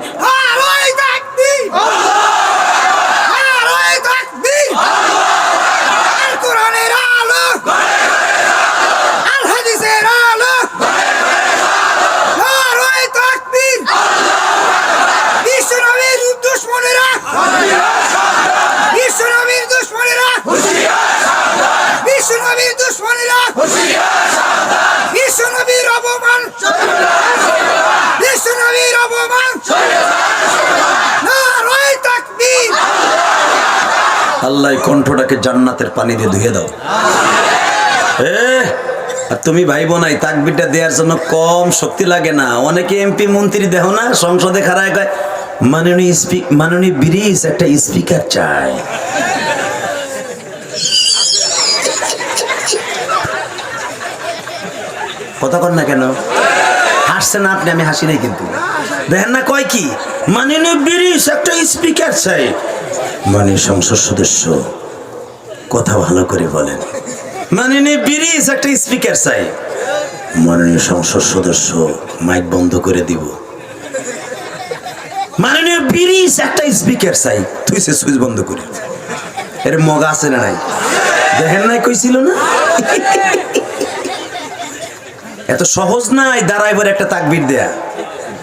আল্লাহ কণ্ঠটাকে জান্নাতের পানি দিয়ে ধুয়ে দাও। আর তুমি ভাই বোনাই তাকবীরটা দেওয়ার জন্য কম শক্তি লাগে না। অনেকে এমপি মন্ত্রী দেখো না, সংসদে খাড়ায় কয় মাননীয় ব্রিজ একটা স্পিকার চাই। কথা কর না কেন? হাসছে না আপনি, আমি হাসি নাই কিন্তু। দেখেন না কয় কি, মাননীয় ব্রিজ একটা স্পিকার চাই। মাননীয় সংসদ সদস্য কথা ভালো করে বলেন। মাননীয় ব্রিজ একটা স্পিকার চাই। মাননীয় সংসদ সদস্য মাইক বন্ধ করে দিব। মাননীয় ব্রিজ একটা স্পিকার চাই, তুই সে সুইচ বন্ধ করে। এর মগা আছে না নাই? দেখেন নাই কইছিল না? এত সহজ নাই দাঁড়াই পরে একটা তাকবীর দেয়া।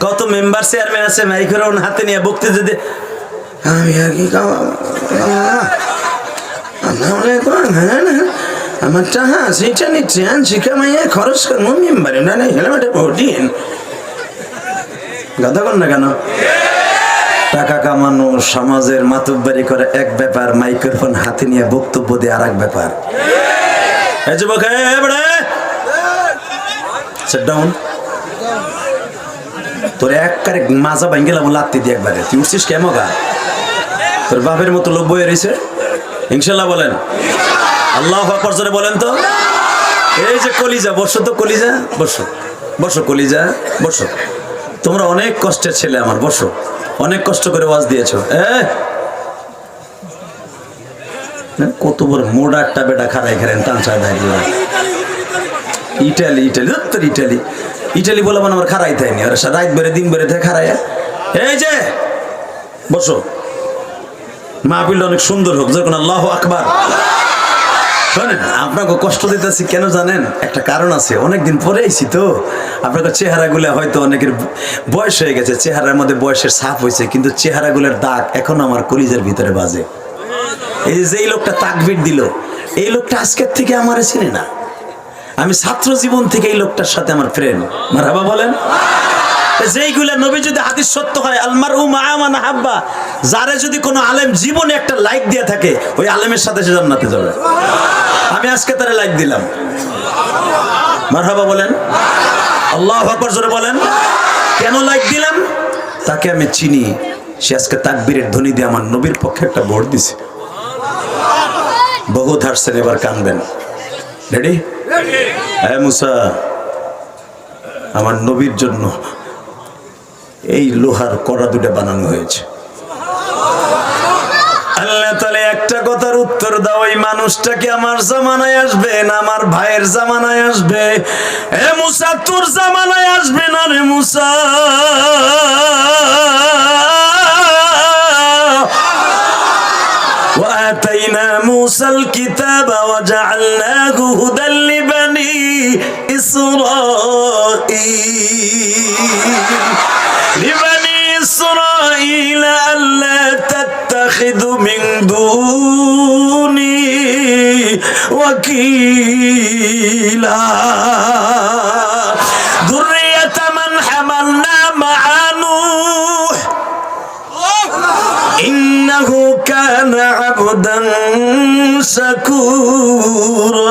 কত মেম্বার চেয়ারম্যান আছে মাইক্রোফোন হাতে নিয়ে বক্তৃতা দিতে, আমি আর কি আমার টাহা সেটা নিচ্ছে শিখা মাইয়া খরচ করবো মেম্বারে না হেলমেটে ভোটিন গাধা কর না কেন? টাকা কামানো, সমাজের মাতব্বরি করে এক ব্যাপার, মাইক্রোফোন হাতে নিয়ে বক্তব্য দিয়ে আর এক ব্যাপার। এই যুবক, sit down। তোর একবারে মাজা ভাঙ্গেলাম লাত্তি দিয়ে একবারে। তুই উঠছিস কেমন গা? তোর বাপের মতো লোক বয়ে রয়েছে। ইনশাল্লাহ বলেন, আল্লাহু আকবার জোরে বলেন তো। এই যে কলিজা, বসো তো কলিজা, বসো বসো কলিজা বসো। তোমরা অনেক কষ্টের ছেলে আমার, বসো। অনেক কষ্ট করে ওয়াজ দিয়েছো। কত বড় মোড়া একটা বেটা খারাই খেলেন টানসা দাঁড়িয়ে। ইটালি ইটালি উত্তর ইটালি ইটালি বলে মানে আমার খারাই থাইনি, আর রাত বেড়ে দিন বেড়ে থাকে খারাই। এই যে বসো, মাহফিলটা অনেক সুন্দর হোক, যখন আল্লাহু আকবার। শোনেন, আপনাকে কষ্ট দিতেছি কেন জানেন? একটা কারণ আছে। অনেকদিন পরে আইছি তো, আপনাকে চেহারাগুলো হয়তো অনেকের বয়স হয়ে গেছে, চেহারার মধ্যে বয়সের ছাপ হয়েছে, কিন্তু চেহারাগুলোর দাগ এখন আমার কলিজার ভিতরে বাজে। এই যে যেই লোকটা তাকবীর দিল, এই লোকটা আজকের থেকে আমারে চিনে না, আমি ছাত্র জীবন থেকে এই লোকটার সাথে আমার ফ্রেন্ড। মারহাবা বলেন। যেইগুলা নবী যদি হাদিস সত্য হয়, আলমারউ মা মান আহাব্বা, যারে যদি কোনো আলেম জীবনে একটা লাইক দিয়ে থাকে ওই আলেমের সাথে সে জান্নাতে যাবে। আমি আজকে তারে লাইক দিলাম। মারহাবা বলেন, আল্লাহু আকবার জোরে বলেন। কেন লাইক দিলাম? তাকে আমি চিনি, সে আজকে তাকবীরের ধ্বনি দিয়ে আমার নবীর পক্ষে একটা ভোট দিছে। বহুত হাসছেন, এবার কানবেন। রেডি? হ্যাঁ মুসা, আমার নবীর জন্য এই লোহার কড়া দুটো বানানো হয়েছে। আল্লাহ তাআলা একটা কথার উত্তর দাও, এই মানুষটা কি আমার জামানায় আসবে না আমার ভাইয়ের জামানায় আসবে? এ মুসা, তোর জামানায় আসবে না রে মুসা। وآتينا موسى الكتاب وجعلناه هدى لبني إسرائيل ألا تتخذوا من دوني وكيلا ذرية من حملنا مع نوح إنه كان عبدا شكورا।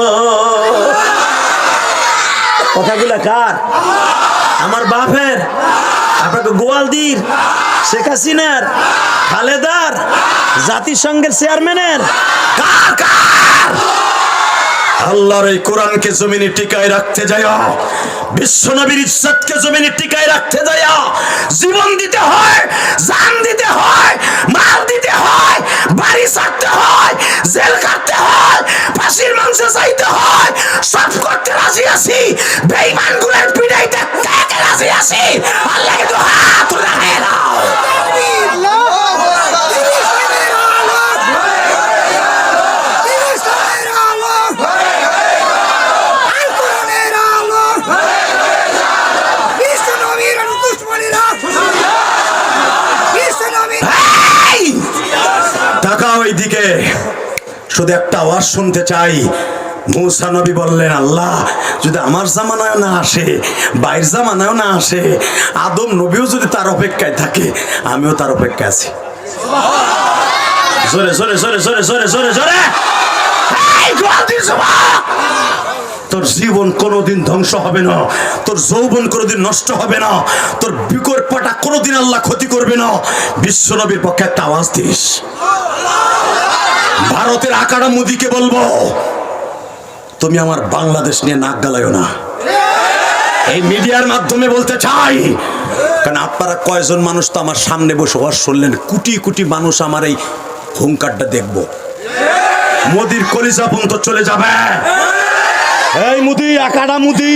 কথাগুলা কার? আমার বাপের, আপনাকে গোয়ালদির, শেখ হাসিনার, খালেদার, জাতিসংঘের চেয়ারম্যানের? কার কার? আল্লাহর এই কোরআনকে জমিনে টিকায় রাখতে যায়, বিশ্বনবীর ইজ্জতকে জমিনে টিকায় রাখতে যায় জীবন দিতে হয়, জান দিতে হয়, মাল দিতে হয়, বাড়ি ছাড়তে হয়, জেল কাটতে হয়, ফাঁসির মঞ্চে যাইতে হয়। সব করতে রাজি আছি, বেঈমানগুলোর পিড়াইতে কাকে রাজি আছি? আল্লাহকে তো হাত উঠায় দাও। ওইদিকে শুধু একটা আওয়াজ শুনতে চাই। মূসা নবী বললেন, আল্লাহ যদি আমার জামানায় না আসে, বাইর জামানায় না আসে, আদম নবীও যদি তার অপেক্ষায় থাকে, আমিও তার অপেক্ষায় আছি। জোরে জোরে জোরে জোরে জোরে জোরে জোরে। তোর জীবন কোনোদিন ধ্বংস হবে না, তোর যৌবন কোনোদিন নষ্ট হবে না, তোর বিকট পাটা কোনোদিন আল্লাহ ক্ষতি করবে না। বিশ্বনবীর পক্ষে একটা আওয়াজ দিস। ভারতের আকাড়া মোদিকে বলবো, তুমি আমার বাংলাদেশ নিয়ে নাক গালায়ো না। এই মিডিয়ার মাধ্যমে বলতে চাই, কারণ আপনারা কয়জন মানুষ তো আমার সামনে বসে ওয়াজ শুনলেন, কোটি কোটি মানুষ আমার এই হুঙ্কারটা দেখবো। মোদির কলিজা পর্যন্ত চলে যাবে। এই মুদি, আকাড়া মুদি,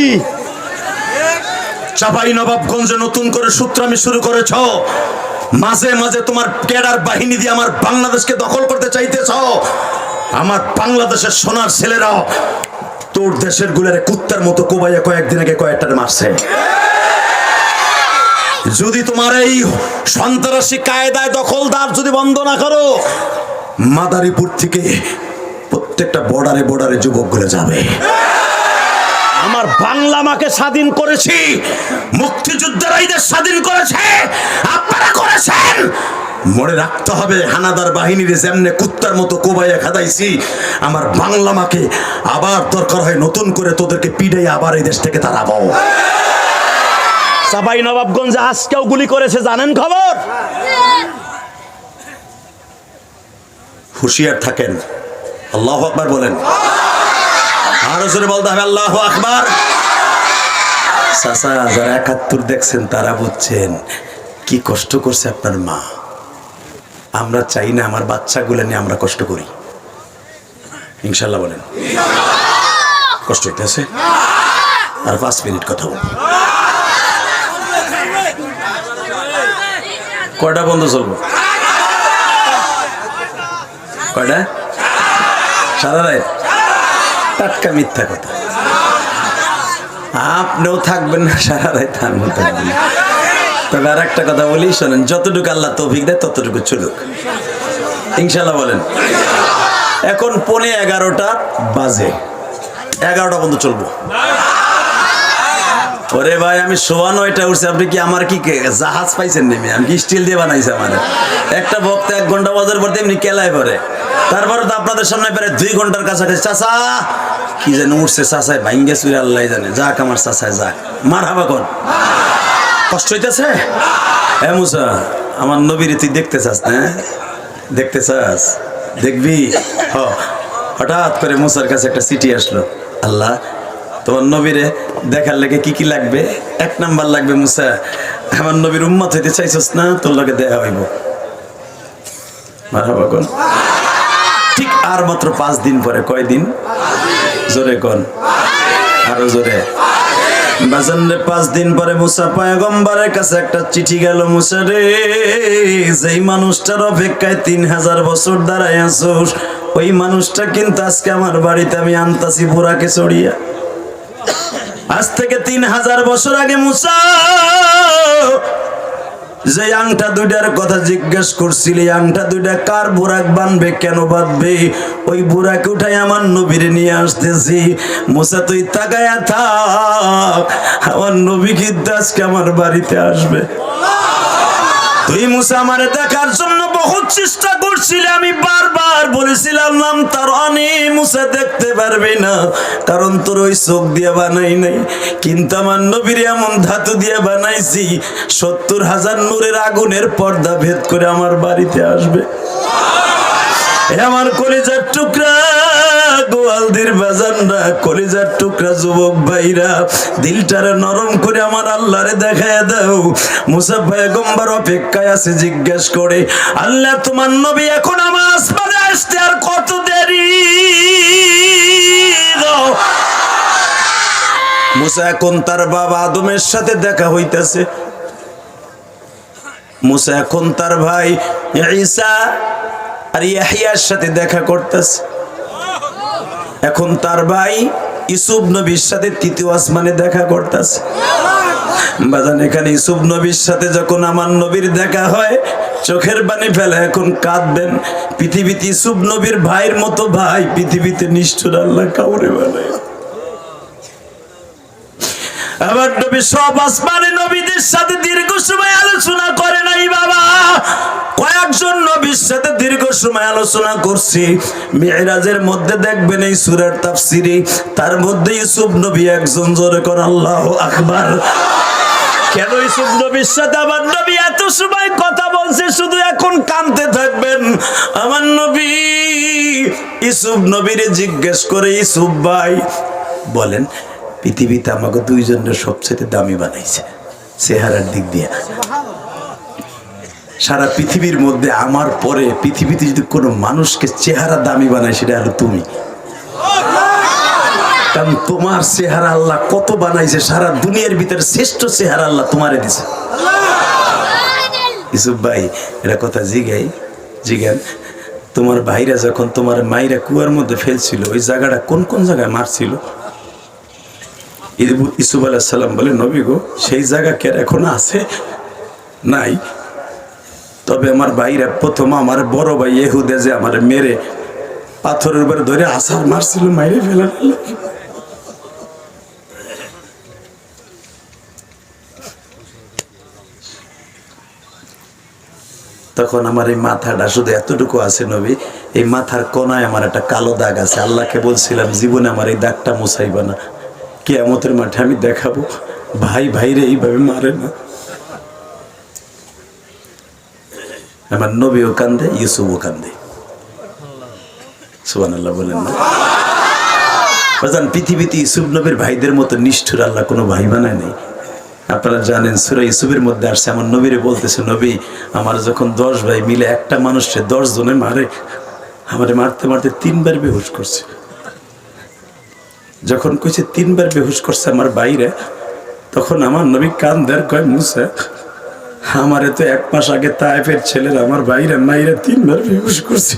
চাপাই নবাবগঞ্জে নতুন করে সূত্রামি শুরু করেছ, মাঝে মাঝে তোমার ক্যাডার বাহিনী দিয়ে আমার বাংলাদেশকে দখল করতে চাইতেছ। আমার বাংলাদেশের সোনার ছেলেরা তোর দেশের গুলারে কুত্তার মতো কোবাইয়া কয়েকদিন আগে কয়েকটা মারছে। যদি তোমার এই সন্ত্রাসী কায়দায় দখলদার যদি বন্ধ না করো, মাদারীপুর থেকে প্রত্যেকটা বর্ডারে বর্ডারে যুবক গুলো যাবে। আমার বাংলা মাকে স্বাধীন করেছি, মুক্তিযোদ্ধারা এই দেশ স্বাধীন করেছে, আপনারা করেছেন। মনে রাখতে হবে, হানাদার বাহিনীর যেমনে কুত্তার মতো কোবাইয়া খাদাইছি, আমার বাংলা মাকে আবার দরকার হয় নতুন করে তোদেরকে পিড়াই আবার এই দেশ থেকে তাড়াবো। চাপাই নবাবগঞ্জে আজকেও গুলি করেছে, জানেন খবর? হুঁশিয়ার থাকেন। আল্লাহু আকবার বলেন। আরো জোরে বলতে হবে আল্লাহু আকবার। চাচা, যারা ৭১ দেখছেন তারা বুঝছেন কি কষ্ট করছে আপনার মা। আমরা চাই না আমার বাচ্চাগুলো নিয়ে আমরা কষ্ট করি। ইনশাল্লাহ বলেন। কষ্ট হইতেছে? আর ৫ মিনিট কথা বল। কয়টা বন্ধ চলবো? কয়টা? সারা রাত? টাটকা মিথ্যা কথা। আপনিও থাকবেন না সারা রাত, আমিও থাকবেন না। তবে আর একটা কথা বলি, শোনেন, যতটুকু আল্লাহ তৌফিক দেয় ততটুকু চলুক। ইনশাল্লাহ বলেন। এখন 11:15 বাজে, 11টা পর্যন্ত চলবো। ওরে ভাই আমি 9:15 উঠছি, আপনি কি আমার কি জাহাজ পাইছেন নেমে? আমি কি স্টিল দিয়ে বানাইছি? আমার একটা বক্তা 1 ঘন্টা বাজার পর এমনি কেলায় পরে, তারপরে তো আপনাদের সামনে প্রায় 2 ঘন্টার কাছাকাছি চাচা কি জানি উঠছে, চাচায় ভাঙ্গে চুরে আল্লাহ জানে। যাক আমার চাচায় যাক, মার হাবা কর। কষ্ট হইতেছে? হ্যাঁ মুসা, আমার নবীর তুই দেখতে চাস না? দেখতে চাস? দেখবি। হঠাৎ করে মুসার কাছে একটা চিঠি আসলো, আল্লাহ তোমার নবীরে দেখার লেগে কি কি লাগবে? 1 নাম্বার লাগবে মুসা, আমার নবীর উম্মত হইতে চাইছস না, তোর লগে দেখা হইব। মারহাবা কোন। ঠিক আর মাত্র 5 দিন পরে, কয়দিন? জোরে কোন, আরো জোরে। বাজানরে 5 দিন পরে মুসা পয়গম্বরের কাছে একটা চিঠি গেল, মুসা রে যেই মানুষটার অপেক্ষায় 3000 বছর দাঁড়ায় আছোস, ওই মানুষটা কিন্তু আজকে আমার বাড়িতে আমি আনতাছি বুরাকে চড়িয়া। আজ থেকে 3000 বছর আগে মুসা যে আংটা 2টার কথা জিজ্ঞেস করছিলি, আংটা 2টা কার? বুরাক বানবে, কেন বাঁধবে? ওই বুরাকে উঠাই আমার নবীরে নিয়ে আসতেছি। মুসা তুই তাকায়া থাক, আমার নবী কিন্তু আজকে আমার বাড়িতে আসবে। তুই মুসা আমারে দেখার জন্য বহুত চেষ্টা করছিলি, আমি বারবার বলেছিলাম নাম তার অনেক মুসা দেখতে পারবি না, কারণ তোর ওই চোখ দিয়ে বানাই নাই। কিন্তু আমার নবীর এমন ধাতু দিয়ে বানাইছি 70,000 নূরের আগুনের পর্দা ভেদ করে আমার বাড়িতে আসবে। আমার কলিজার টুকরা গোয়ালদের বাজানরা, কলিজার টুকরা যুবক ভাইরা, দিলটারে নরম করে আমার আল্লাহরে দেখায় দাও। মুসা পয়গম্বর অপেক্ষায় আছে, জিজ্ঞেস করে আল্লাহ তোমার নবী এখন আমার আসমানে আসতে আর কত দেরি? মুসা এখন তার বাবা আদমের সাথে দেখা হইতেছে, মুসা এখন তার ভাই ঈসা আর ইয়াহিয়ার সাথে দেখা করতেছে, এখন তার ভাই ইউসুফ নবীর সাথে 3য় আসমানে দেখা করতেছে। বাজান এখানে ইউসুফ নবীর সাথে যখন আমার নবীর দেখা হয়, চোখের পানি ফেলে এখন কাঁদবেন। পৃথিবীতে ইউসুফ নবীর ভাইয়ের মতো ভাই পৃথিবীতে নিষ্ঠুর আল্লাহ কাউরে বানায়। আমার নবী সব আসমানে নবীদের সাথে দীর্ঘ সময় আলোচনা করে নাই বাবা, কয়েকজন নবীর সাথে দীর্ঘ সময় আলোচনা করছি। মিরাজের মধ্যে দেখবেন এই সূরার তাফসিরে, তার মধ্যে ইউসুফ নবী একজন। জোরে কোন আল্লাহু আকবার। কেন ইউসুফ নবীর সাথে আমার নবী এত সময় কথা বলছে? শুধু এখন কাঁদতে থাকবেন। আমার নবী ইউসুফ নবীরে জিজ্ঞেস করে, ইউসুফ ভাই বলেন পৃথিবীতে আমাকে 2 জনের সবচেয়ে দামি বানাইছে চেহারার দিক দিয়ে। সারা পৃথিবীর মধ্যে আমার পরে পৃথিবীতে যদি কোনো মানুষকে চেহারা দামি বানায় সেটা হলো তুমি। কারণ তোমার চেহারা আল্লাহ কত বানাইছে, সারা দুনিয়ার ভিতরে শ্রেষ্ঠ চেহারা আল্লাহ তোমারে দিছে। ইউসুফ ভাই এটা কথা জিজ্ঞান, তোমার ভাইরা যখন তোমার মাইরা কুয়ার মধ্যে ফেলছিল, ওই জায়গাটা কোন কোন জায়গায় মারছিল? ইউসুফ আলাইহিস সালাম বলে, নবী গো সেই জায়গা কে এখনো আছে? নাই। তবে আমার ভাইরা প্রথম আমার বড় ভাই ইহুদা যে আমার মেরে পাথরের উপরে ধরে আছাড় মারছিল, মাইরে ফেলার। তখন আমার এই মাথাটা শুধু এতটুকু আছে নবী, এই মাথার কোনায় আমার একটা কালো দাগ আছে। আল্লাহকে বলছিলাম জীবনে আমার এই দাগটা মুছাইবা না, কিয়ামতের মাঠে আমি দেখাবো ভাই ভাইরে এইভাবে মারে না। আমার নবীও কান্দে, ইউসুফও কান্দে। সুবহানাল্লাহ বলেন না? বাজান পৃথিবীতে ইউসুফ নবীর ভাইদের মতো নিষ্ঠুর আল্লাহ কোনো ভাই বানায় নাই। আপনারা জানেন সূরা ইউসুফের মধ্যে আসছে, আমার নবীরে বলতেছে, নবী আমার যখন 10 ভাই মিলে একটা মানুষকে 10 জনে মারে, আমারে মারতে মারতে 3 বার বেহুশ করছে। যখন কইছে 3 বার বেহুশ করছে আমার ভাইরা, তখন আমার নবী কান্দার কয়, মুসা আমারে তো 1 মাস আগে তায়েফের ছেলেরা আমার ভাইরা মাইরা 3 বার বেহুশ করছে।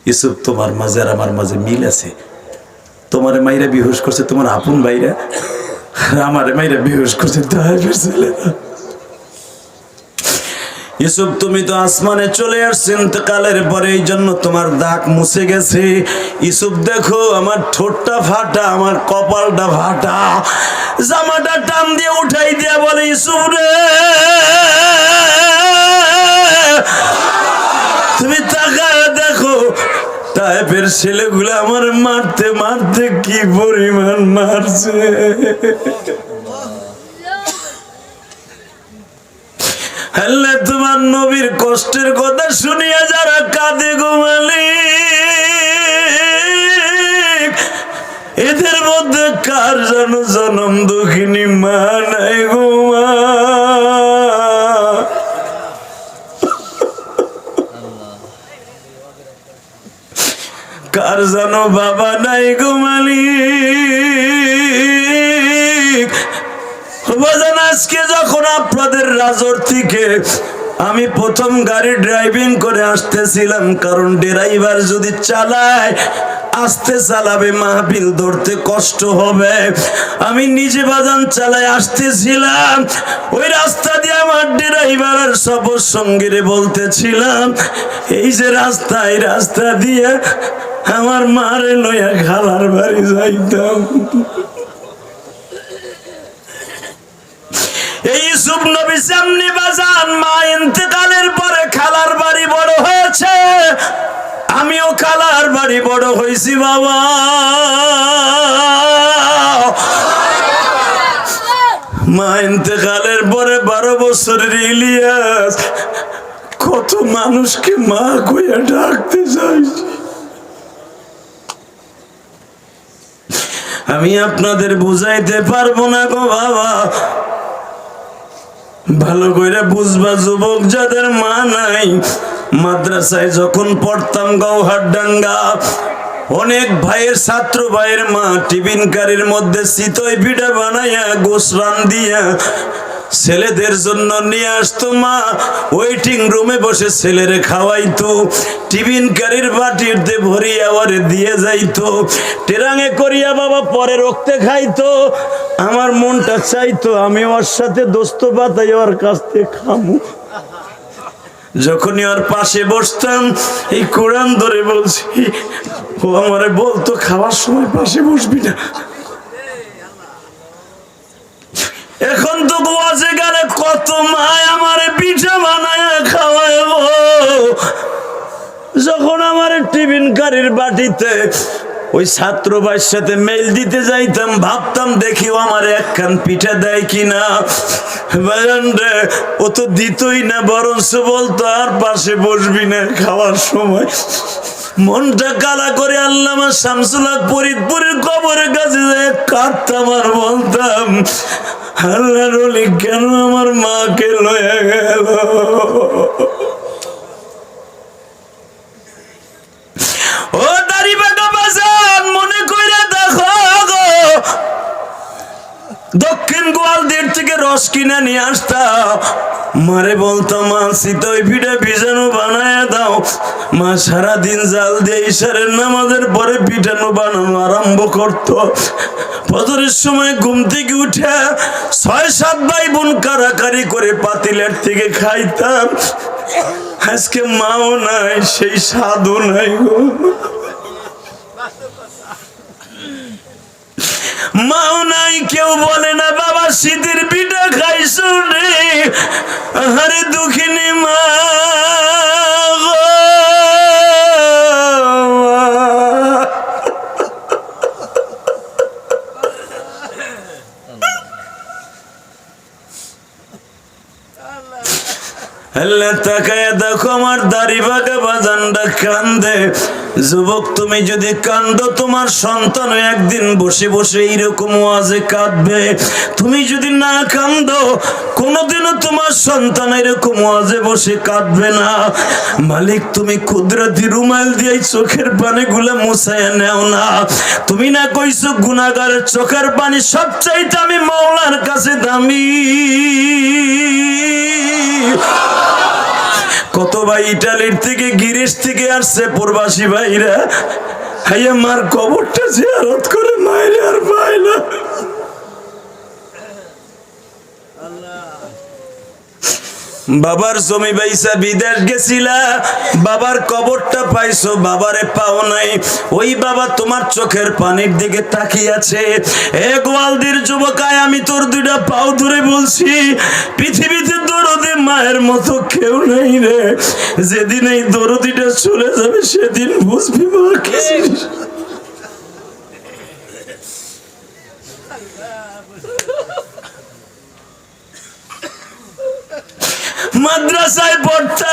ইউসুফ তোমার মাঝে আর আমার মাঝে মিল আছে। তোমার মাইরা বেহুশ করছে তোমার আপন ভাইরা, আর আমার মাইরা বেহুশ করছে তায়েফের ছেলেরা। ইউসুফ তুমি তো আসমানে চলে আসছো ইন্তেকালের পরে, এই জন্য তোমার দাগ মুছে গেছে। ইউসুফ দেখো আমার ঠোঁটটা ফাটা, আমার কপালটা ফাটা। জামাটা টান দিয়ে উঠাই দিয়া বলে, ইউসুফ রে তুমি তাকায় দেখো তায়েফের ছেলেগুলো আমার মারতে মারতে কি পরিমাণ মারছে। আল্লাহ তোমার নবীর কষ্টের কথা শুনিয়া যারা কাঁদে গো মালিক, এদের মধ্যে কার যেন জনম দুঃখিনী মা নাই গো মা। কার যেন বাবা নাই গো মালিক। আজকে যখন আপনাদের রাজর থেকে আমি প্রথম গাড়ি ড্রাইভিং করে আসতেছিলাম, কারণ ড্রাইভার যদি চালায় আস্তে চালাবে, মাহফিল ধরতে কষ্ট হবে। আমি নিজে বাজান চালায় আসতেছিলাম, ওই রাস্তা দিয়ে আমার ড্রাইভার আর সফর সঙ্গীরে বলতেছিলাম, এই যে রাস্তা, এই রাস্তা দিয়ে আমার মারে লইয়া খালার বাড়ি যাইতাম। এই ইউসুফ নবী সামনে বাজান মা ইন্তেকালের পরে খালার বাড়ি বড় হয়েছে, আমিও খালার বাড়ি বড় হয়েছি বাবা। মা ইন্তেকালের পরে 12 বছরের ইলিয়াস কত মানুষকে মা কইয়া ডাকতে চাইছে। আমি আপনাদের বুঝাইতে পারবো না গো বাবা। ভালো করে বুঝবা যুবক যাদের মা নাই। মাদ্রাসায় যখন পড়তাম গৌহারডাঙ্গা, অনেক ভাইয়ের ছাত্র ভাইয়ের মা টিফিন কারির মধ্যে চিতই পিঠা বানাইয়া গোশ রান্দিয়া ছেলেদের জন্য নিয়ে আসতো। মা ওয়েটিং রুমে বসে ছেলেরে খাওয়াইতো, টিফিন কারির বাটিতে ভরিয়া ওরে দিয়ে যাইতো, টেরাঙে করিয়া বাবা পরে রক্তে খাইতো। আমার মনটা চাইতো আমি ওর সাথে দোস্ত পাতাই ওর কাছ থেকে খামু। যখনই ওর পাশে বসতাম, এই কোরআন ধরে বলছি, ও আমারে বলতো খাওয়ার সময় পাশে বসবি না। এখন তো গোয়াছে গেলে কত মায় আমারে পিঠা বানায় খাওয়ায়। যখন আমার টিফিন কারির বাটিতে ওই ছাত্র ভাইয়ের সাথে মেল দিতে যাইতাম, ভাবতাম দেখিও আমার একখান পিঠা দেয় কিনা। ও তো দিতই না, বরঞ্চ বলতো আর পাশে বসবি না খাওয়ার সময়। মনটা কালা করে আল্লামা শামসুল হক ফরিদপুরের কবরের কাছে কাঁদতাম আর বলতাম, আল্লাহর ওলি কেন আমার মাকে লয়ে গেল। ও দাড়ি বাঁকা বাজান মনে কইরা দেখো গো, দক্ষিণ গোয়ালদির থেকে রস কিনে নিয়ে আসতাম, মারে বলতাম মা চিতই পিঠা ভিজানো বানায় দাও। মা সারাদিন জাল দিয়ে ইশারের নামাজের পরে পিঠানো বানানো আরম্ভ করতো। ফজরের সময় ঘুম থেকে উঠে 6-7 ভাই বোন কারাকারি করে পাতিলের থেকে খাইতাম। আজকে মাও নাই, সেই স্বাদও নাই গো। মাও নাই, কেউ বলে না বাবা শীতের পিঠা খাইছো রে। আরে দুঃখিনী মা গো। আল্লাহ তাকায়া দেখো আমার দাড়ি বাঁকা বাজানটা কান্দে। যুবক তুমি যদি কান্দো, তোমার সন্তান একদিন বসে বসে এইরকম ওয়াজে কাঁদবে। তুমি যদি না কান্দো, কোনোদিনও তোমার সন্তান এরকম ওয়াজে বসে কাঁদবে না। মালিক তুমি কুদরতি রুমাল দিয়ে চোখের পানি গুলা মুছাইয়া নেও না। তুমি না কইছো গুনাহগারের চোখের পানি সবচাইতে আমি মাওলার কাছে দামি। কত ভাই ইটালির থেকে গিরিশ থেকে আসছে প্রবাসী ভাইরা, হাইয়া মার কবরটা জিয়ারত করে মায়ের আর পায় না। বাবার জমি বাইসা বিদেশ গেছিলা, বাবার কবরটা পাইছো, বাবারে পাও নাই। ওই বাবা তোমার চোখের পানির দিকে তাকিয়ে আছে। এ গোয়ালদির যুবকায়, আমি তোর দুইটা পাও ধরে বলছি, পৃথিবীতে দরদে মায়ের মতো কেউ নাই রে। যেদিন এই দরদিটা চলে যাবে সেদিন বুঝবি মা কি। মাদ্রাসায় পড়তাম,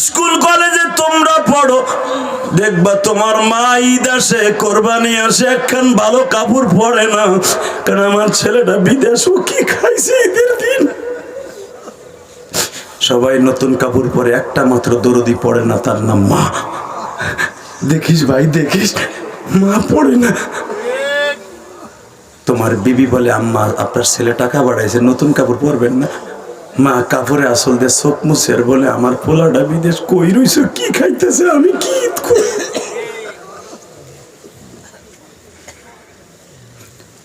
স্কুল কলেজে তোমরা পড়ো, দেখবা তোমার মা ঈদ আসে, কোরবানি আসে, একখান ভালো কাপড় পরে না। কারণ আমার ছেলেটা বিদেশ, ও কি খাইছে ঈদের দিন? সবাই নতুন কাপড় পরে, একটা মাত্র দরদি পড়ে না, তার নাম মা। দেখিস ভাই, দেখিস মা পড়ে না। তোমার বিবি বলে, আম্মা আপনার ছেলে টাকা বাড়াইছে, নতুন কাপড় পরবেন না। মা কাপড়ে আসল দিয়ে চোখ মুছের বলে, আমার পোলাটা বিদেশ, কই রইছে, কি খাইতেছে, আমি কি করি?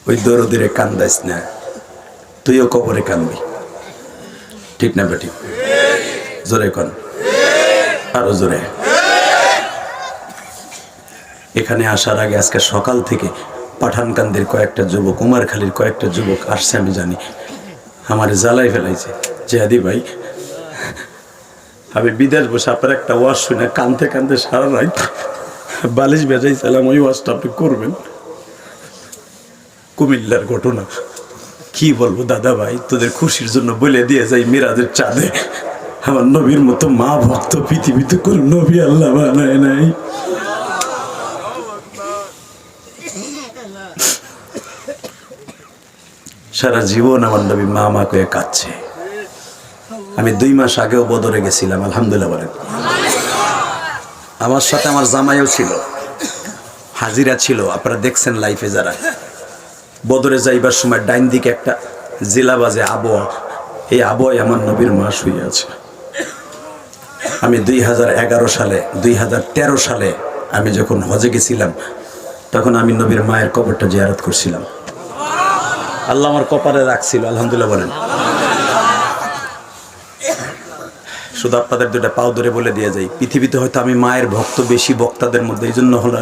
ওই দরদিরে কান্দাইস না, তুইও কবরে কানবি, ঠিক না বেটি? জোরে কন, আরো জোরে। এখানে আসার আগে আজকে সকাল থেকে পাঠানকান্দির কয়েকটা যুবক, কুমারখালীর কয়েকটা যুবক আসছে, আমি জানি, আমার জ্বালাই ফেলাইছে যে আদি ভাই, আমি বিদেশ বসে আপনার একটা ওয়াজ শুনে কানতে কানতে সারা রাত বালিশ বেজাইছিলাম, ওই ওয়াজটা আপনি করবেন। কুমিল্লার ঘটনা কি বলবো দাদা ভাই, তোদের খুশির জন্য বলে দিয়ে যাই, মিরাজের চাঁদে আমার নবীর মতো মা ভক্ত পৃথিবীতে কোন নবী আল্লাহ বানায় নাই। সারা জীবন আমার নবী মা মা করে কাঁদছে। আমি 2 মাস আগেও বদরে গেছিলাম, আলহামদুলিল্লাহ বলেন। আমার সাথে আমার জামাইও ছিল, হাজিরা ছিল, আপনারা দেখছেন লাইফে যারা। বদরে যাইবার সময় ডাইন দিকে একটা জেলা বাজে আবহাওয়া, এই আবহাওয়ায় আমার নবীর মা শুয়ে আছে। আমি 2011 সালে 2013 সালে আমি যখন হজে গেছিলাম, তখন আমি নবীর মায়ের কবরটা জিয়ারত করছিলাম। আল্লাহ আমার কপালে রাখছিল, আলহামদুলিল্লাহ বলেন। শুধু আপনাদের দুটা পাও ধরে বলে দিয়ে যাই, পৃথিবীতে হয়তো আমি মায়ের ভক্ত বেশি বক্তাদের মধ্যে, এই জন্য হলো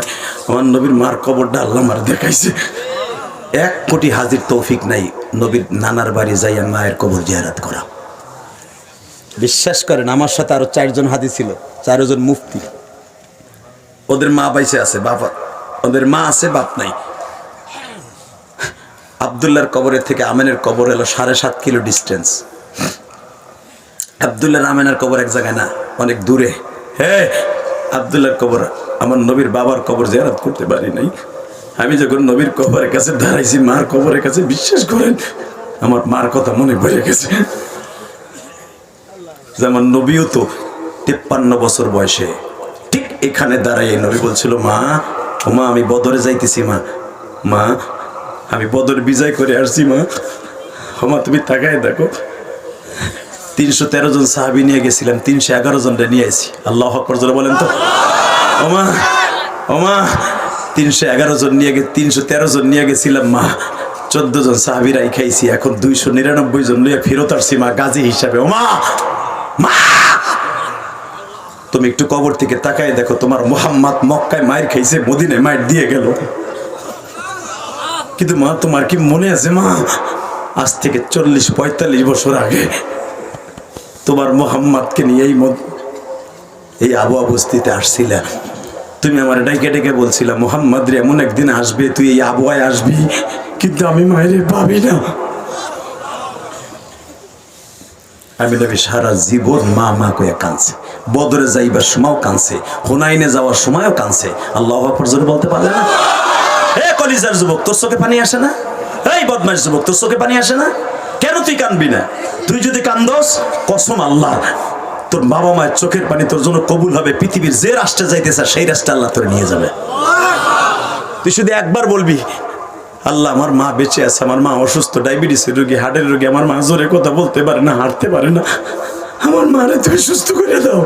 আমার নবীর মার কবরটা আল্লাহ আমার দেখাইছে। 1 কোটি হাজির তৌফিক নাই নবীর নানার বাড়ি যাইয়া মায়ের কবর জিয়ারত করা। বিশ্বাস করেন, আমার সাথে আরো 4 জন হাজি ছিল, 4 জন মুফতি। ওদের মা বাইসে আছে, বাবা, ওদের মা আছে, বাপ নাই। আব্দুল্লাহর কবরের থেকে আমেনের কবর হলো 7.5 কিলো ডিস্টেন্স। আব্দুল্লাহর আমেনের কবর এক জায়গায় না, অনেক দূরে। হ্যাঁ, আব্দুল্লাহর কবর, আমার নবীর বাবার কবর জিয়ারত করতে পারি নাই। আমি যখন নবীর কবরের কাছে দাঁড়াইছি, মার কবরের কাছে, বিশ্বাস করেন আমার মার কথা মনে পড়ে গেছে। যেমন নবীও তো 53 বছর বয়সে ঠিক এখানে দাঁড়াই নবী বলছিল, মা ও মা, আমি বদরে যাইতেছি, মা মা আমি বদর বিজয় করে আসছি, মা ও মা তুমি তাকায় দেখো। 313 জন সাহাবী নিয়ে গেছিলাম, 311 জনটা নিয়ে আসি। আল্লাহু আকবার জোরে বলেন তো। ও মা, ও মা, 311 জন নিয়ে 313 জন নিয়ে গেছিলাম, মা 14 জন সাহাবীরাই খাইছি, এখন 299 জন নিয়ে ফেরত আসছি, মা গাজী হিসাবে। ও মা, মা তুমি একটু কবর থেকে তাকায় দেখো, তোমার মুহাম্মদ মক্কায় মায়ের খাইছে, মদিনায় মায়ের দিয়ে গেল, কিন্তু মা তোমার কি মনে আছে, মা আজ থেকে 40-45 বছর আগে তোমার মুহাম্মদকে নিয়ে এই আবহাওয়া বস্তিতে আসছিল, তুমি আমার ডেকে ডেকে বলছিলা, মুহাম্মদ রে এমন একদিন আসবে, তুই এই আবহাওয়ায় আসবি, কিন্তু আমি মায়ের পাবি না। আমি নবী সারা জীবন মা মা কয়ে কাঁদছে, বদরে যাইবার সময়ও কাঁদছে, হুনাইনে যাওয়ার সময়ও কাঁদছে। আল্লাহু আকবার জোরে বলতে পারলে না? হে কলিজার যুবক, তোর চোখে পানি আসে না? এই বদমাশ যুবক, তোর চোখে পানি আসে না? কেন তুই কাঁদবি না? তুই যদি কান্দস, কসম আল্লাহ, তোর বাবা মায়ের চোখের পানি তোর জন্য কবুল হবে। পৃথিবীর যে রাষ্ট্রে যাইতেছে সেই রাষ্ট্রে আল্লাহ তোর নিয়ে যাবে। তুই শুধু একবার বলবি, আল্লাহ আমার মা বেঁচে আছে, আমার মা অসুস্থ, ডায়াবেটিসের রোগী, হার্টের রোগী, আমার মা জোরে কথা বলতে পারে না, হাঁটতে পারে না, আমার মারে তুমি সুস্থ করে দাও।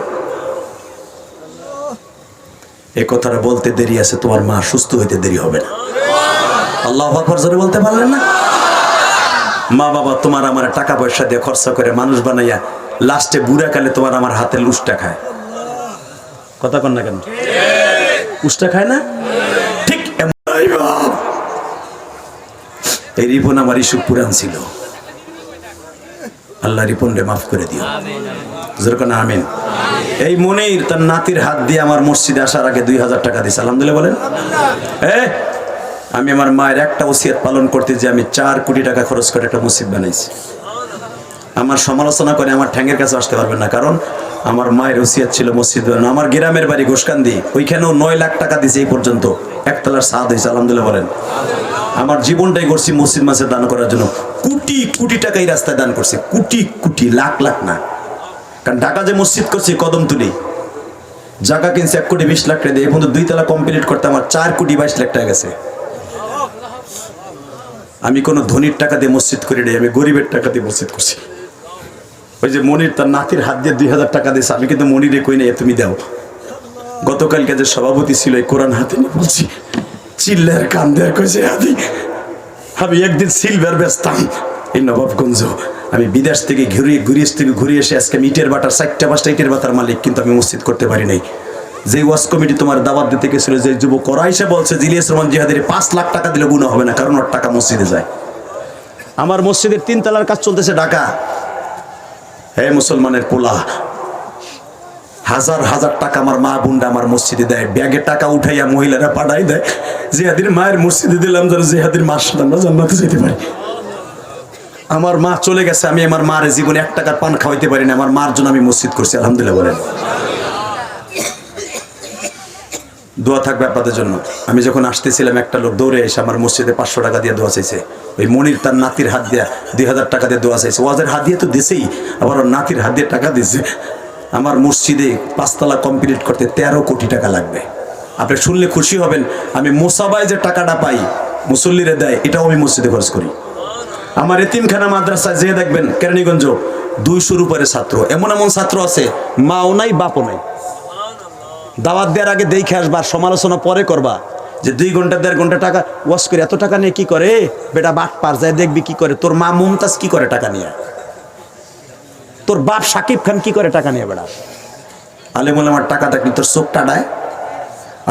এই কথাটা বলতে দেরি আছে, তোমার মা সুস্থ হইতে দেরি হবে না। আল্লাহু আকবার জোরে বলতে পারলেন না? মা বাবা তোমার আমার টাকা পয়সা দিয়ে খরচা করে মানুষ বানাইয়া লাস্টে বুড়া কালে তোমার আমার হাতে লুষ্টা খায়। কথা কন না কেন? উষ্টা খায় না? ঠিক এই রিপন আমার ইস্যু পুরান ছিল। আল্লাহ রিপন রে মাফ করে দিও। যেরকম আমিন। এই মনেই তার নাতির হাত দিয়ে আমার মসজিদে আসার আগে 2000 টাকা দিয়েছে। আলহামদুলিল্লাহ বলেন। আমি আমার মায়ের একটা ওসিয়ত পালন করতে যে আমি 4 কোটি টাকা খরচ করে একটা মসজিদ বানাইছি। আমার সমালোচনা করে আমার ঠ্যাঙ্গের কাছে আসতে পারবেন না, কারণ আমার মায়ের ওসিয়ত ছিল মসজিদ বানানো। আমার গ্রামের বাড়ি ঘোষকান্দি, ওইখানেও 9 লাখ টাকা দিয়েছে এই পর্যন্ত, একতলার ছাদ হয়েছে। আলহামদুলিল্লাহ বলেন। আমার জীবনটাই করছি মসজিদ মাসে দান করার জন্য। কোটি কোটি টাকা এই রাস্তায় দান করছি, কোটি কোটি, লাখ লাখ না। কারণ ঢাকা যে মসজিদ করছি কদমতলি, জায়গা কিনছে 1 কোটি 20 লাখ টাকা দিয়ে, এই পর্যন্ত 2 তলা কমপ্লিট করতে আমার 4 কোটি 22 লাখ টাকা গেছে। আমি কোনো ধনীর টাকা দিয়ে মসজিদ করি নাই, আমি গরিবের টাকা দিয়ে মসজিদ করছি। ওই যে মনির তার নাতির হাত দিয়ে 2000 টাকা দিয়েছে, আমি কিন্তু মনিরে কই নাই তুমি দাও। গতকালকে যে সভাপতি ছিল এই কোরআন হাতে নিয়ে বলছি, চিল্লার কান দেয়ার কইছে হাতি। আমি একদিন সিলভার বেচতাম এই নবাবগঞ্জ, আমি বিদেশ থেকে ঘুরে এসে আজকে ইটের বাটার 4টা 5টা ইটের বাটার মালিক, কিন্তু আমি মসজিদ করতে পারি নাই। যে ওয়াজ কমিটি তোমার দাওয়াত দিতে গেছিল, যে যুবক করাইসে বলছে ইলিয়াস রহমান জিহাদের 5 লাখ টাকা দিলে গুনাহ হবে না, কারণ ওর টাকা মসজিদে যায়। আমার মসজিদের 3 তলার কাজ চলতেছে ঢাকা। হে মুসলমানের পোলা, হাজার হাজার টাকা আমার মা বোনরা আমার মসজিদে দেয়, ব্যাগে টাকা উঠাইয়া মহিলারা পাঠাই দেয়। জিহাদির মায়ের মসজিদে দিলাম যেন জিহাদির মার সাথে আমরা জান্নাতে যেতে পারি। আমার মা চলে গেছে, আমি আমার মার জীবনে 1 টাকার পান খাওয়াইতে পারি না, আমার মার জন্য আমি মসজিদ করছি। আলহামদুলিল্লাহ বলেন। দোয়া থাকবে আপনাদের জন্য। আমি যখন আসতেছিলাম একটা লোক দৌড়ে এসে আমার মসজিদে 500 টাকা দিয়ে দোয়া চাইছে। ওই মনির তার নাতির হাত দিয়ে 2000 টাকা দিয়ে দোয়া চাইছে। ওয়াজের হাত দিয়ে তো দিছেই, আবার ওর নাতির হাত দিয়ে টাকা দিছে। আমার মসজিদে 5 তলা কমপ্লিট করতে 13 কোটি টাকা লাগবে। আপনি শুনলে খুশি হবেন, আমি মোসাবায় যে টাকাটা পাই মুসল্লিরে দেয়, এটাও আমি মসজিদে খরচ করি। আমার এতিমখানা মাদ্রাসায় যেয়ে দেখবেন কেরানীগঞ্জ 200-র উপরে ছাত্র। এমন এমন ছাত্র আছে মাও নাই বাপও নাই। দাওয়াত দেওয়ার আগে দেখে আসবার, সমালোচনা পরে করবা যে 2 ঘন্টা 1.5 ঘন্টা টাকা ওয়াজ করে এত টাকা নিয়ে কি করে বেটা, বাট পার যায় দেখবি কি করে। তোর মা মুমতাজ কি করে টাকা নিয়ে, তোর বাপ সাকিব খান কি করে টাকা নিয়ে বেড়া। আলেমুল আমার টাকা থাকলে তোর চোখ টাডায়।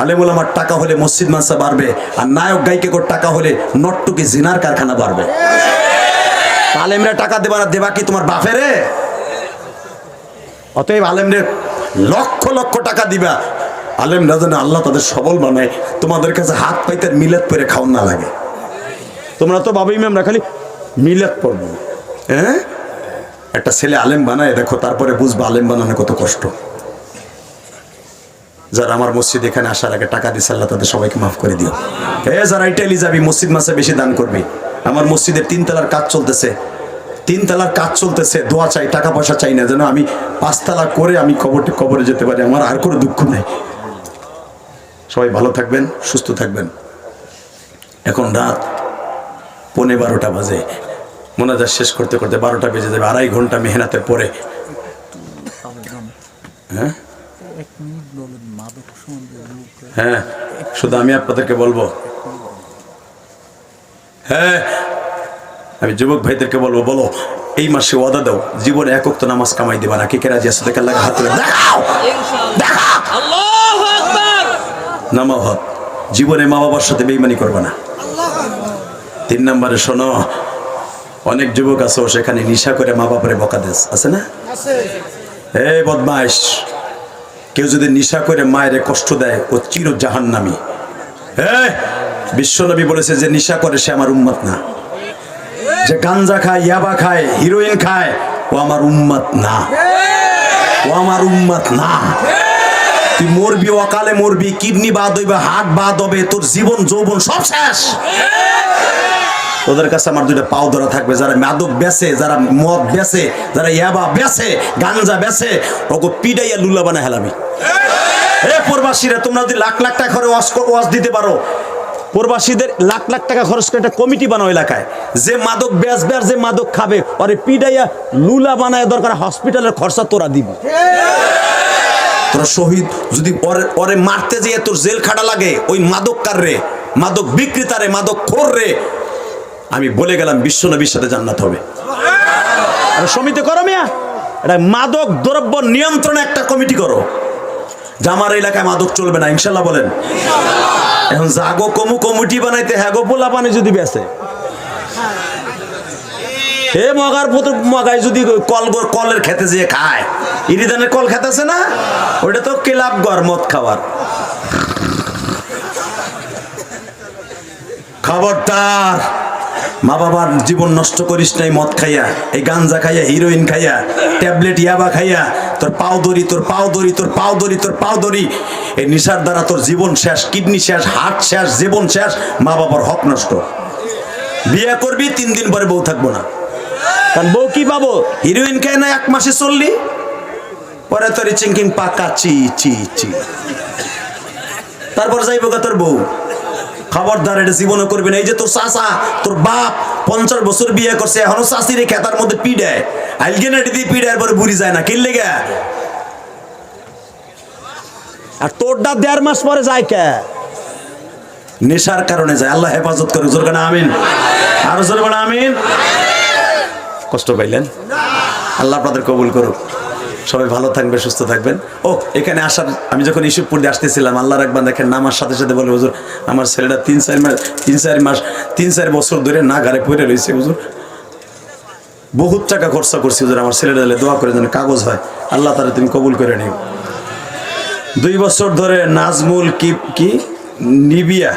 আলেমুল আমার টাকা হলে মসজিদ মাদ্রাসা বাড়বে, আর নায়ক গায়িকা কোর টাকা হলে নটটুকি জিনার কারখানা বাড়বে। আলেমরা টাকা দেবা না, দেবা কি তোমার বাপেরে? অতএব আলেমরে লক্ষ লক্ষ টাকা দিবা, আলেমরা যেন আল্লাহ তাদের সবল বানায়, তোমাদের কাছে হাত পাইতে মিলাদ করে খাওয়ান না লাগে। তোমরা তো বাবা ইমামরা খালি মিলাদ পড়বো। হ্যাঁ, একটা ছেলে আলেম বানায় দেখো, তারপরে বুঝবা আলেম বানানো কত কষ্ট। যারা আমার মসজিদ এখানে আসার আগে টাকা দিচ্ছে, আল্লাহ তাদের সবাইকে মাফ করে দিও। যারা ইটালি যাবি মসজিদ মাসে বেশি দান করবি। আমার মসজিদের 3 তলার কাজ চলতেছে, 3 তলার কাজ চলতেছে। দোয়া চাই, টাকা পয়সা চাই না, যেন আমি 5 তলা করে আমি কবরে যেতে পারি। আমার আর কোনো দুঃখ নাই। সবাই ভালো থাকবেন, সুস্থ থাকবেন। এখন রাত 11:15 বাজে, মোনাজাত শেষ করতে করতে 12টা বেজে যাবে। 2.5 ঘন্টা মেহনতের পরে। হ্যাঁ, শুধু আমি আপনাদেরকে বলবো, হ্যাঁ আমি যুবক ভাইদেরকে বলবো, বলো এই মাসে ওয়াদা দাও জীবনে 1 ওয়াক্ত নামাজ কামাই দিবা না। কে কে রাজি আছে? দেখে লাগা হাত তুলে দেখাও, দেখাও। আল্লাহু আকবার। নামাও হাত। জীবনে মা বাবার সাথে বেঈমানি করবে না। 3 নম্বরে শোনো, অনেক যুবক আছে সেখানে নেশা করে মা বাবারে বকা দেয়, আছে না? আছে। এই বদমাইশ, কেউ যদি নেশা করে মায়ের কষ্ট দেয় ও চির জাহান্নামী। হ্যাঁ, বিশ্বনবী বলেছে যে নেশা করে সে আমার উম্মত না। যে গাঞ্জা খায়, ইয়াবা খায়, হিরোইন খায়, ও আমার উম্মত না, ও আমার উম্মত না। তুই মরবি, অকালে মরবি, কিডনি বাদ হইবে, হার্ট বাদ হবে, তোর জীবন যৌবন সব শেষ। তোদের কাছে আমার 2টা পাও ধরা থাকবে। যারা মাদক বেচে, যারা মদ বেচে, যারা ইয়াবা বেচে, গাঞ্জা বেচে, ওকে পিডাইয়া লুলা বানায় হেলাবি। প্রবাসীরা, তোমরা যদি লাখ লাখ টাকা করে ওয়াজ দিতে পারো, প্রবাসীদের লাখ লাখ টাকা খরচ করে একটা কমিটি বানাও এলাকায়, যে মাদক বেচবে আর যে মাদক খাবে ওরে পিডাইয়া লুলা বানায়, দরকার হসপিটালের খরচা তোরা দিবি। তোরা শহীদ যদি ওরে মারতে যেয়ে তোর জেল খাটা লাগে, ওই মাদক কার রে, মাদক বিক্রেতারে, মাদক খোর রে, আমি বলে গেলাম বিশ্বনবীর সাথে জান্নাত হবে। আর সমিতি করো মিয়া, এটা মাদক দ্রব্য নিয়ন্ত্রণে একটা কমিটি করো যে আমার এলাকায় মাদক চলবে না, ইনশাল্লাহ বলেন। এখন জাগো কমু কমিটি বানাইতে হ্যাগো পোলা পানি যদি বেসে হে মগার পুত্র মগাই যদি কলের খেতে যেয়ে খায়, ইরিদানের কল খেতে আছে না, ওইটা তো ক্লাব ঘর মদ খাওয়ার। খবরদার, মা বাবার জীবন নষ্ট করিস নাই মদ খাইয়া, এই গাঞ্জা খাইয়া, হিরোইন খাইয়া, ট্যাবলেট ইয়াবা খাইয়া, তোর পাও ধরি, তোর পাও ধরি, তোর পাও ধরি, তোর পাও ধরি। এই নেশার দ্বারা তোর জীবন শেষ, কিডনি শেষ, হার্ট শেষ, জীবন শেষ, মা বাবার হক নষ্ট। বিয়ে করবি 3 দিন পরে বউ থাকবো না, কারণ বউ কি পাবো? হিরোইন খাই না 1 মাসে চললি, পরে তোর চিংকিং পাকা চি চি চি, তারপর যাইব গা তোর বউ। খবরদার, এটা জীবনে করবি না। এই যে তোর চাচা, তোর বাপ 50 বছর বিয়ে করছে, এখনো চাষিরে খেতার মধ্যে পিডায়, আইলগেনাটি দিয়ে পিডায়, পরে বুড়ি যায় না, কিনলে গে? আর তোরটা 1.5 মাস পরে যায় কে? নেশার কারণে যায়। আল্লাহ হেফাজত করে, জোর কানা আমিন, আরো জোর কানা আমিন। কষ্ট পাইলেন? আল্লাহ আপনাদের কবুল করুক। সবাই ভালো থাকবেন, সুস্থ থাকবেন। ও, এখানে আসার, আমি যখন ইস্যুপুর দিয়ে আসতেছিলাম, আল্লাহ রাখবেন দেখেন নামার সাথে সাথে বলে, হুজুর আমার ছেলেটা 3-4 বছর ধরে না ঘরে পড়ে রয়েছে হুজুর, বহুত টাকা খরচা করছি হুজুর, আমার ছেলেটা দোয়া করে যেন কাগজ হয়, আল্লাহ তারা তুমি কবুল করে নিও। 2 বছর ধরে নাজমুল কি নিবিয়া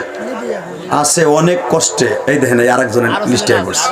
আছে অনেক কষ্টে, এই দেখেন এই আরেকজনের লিস্টে করছে।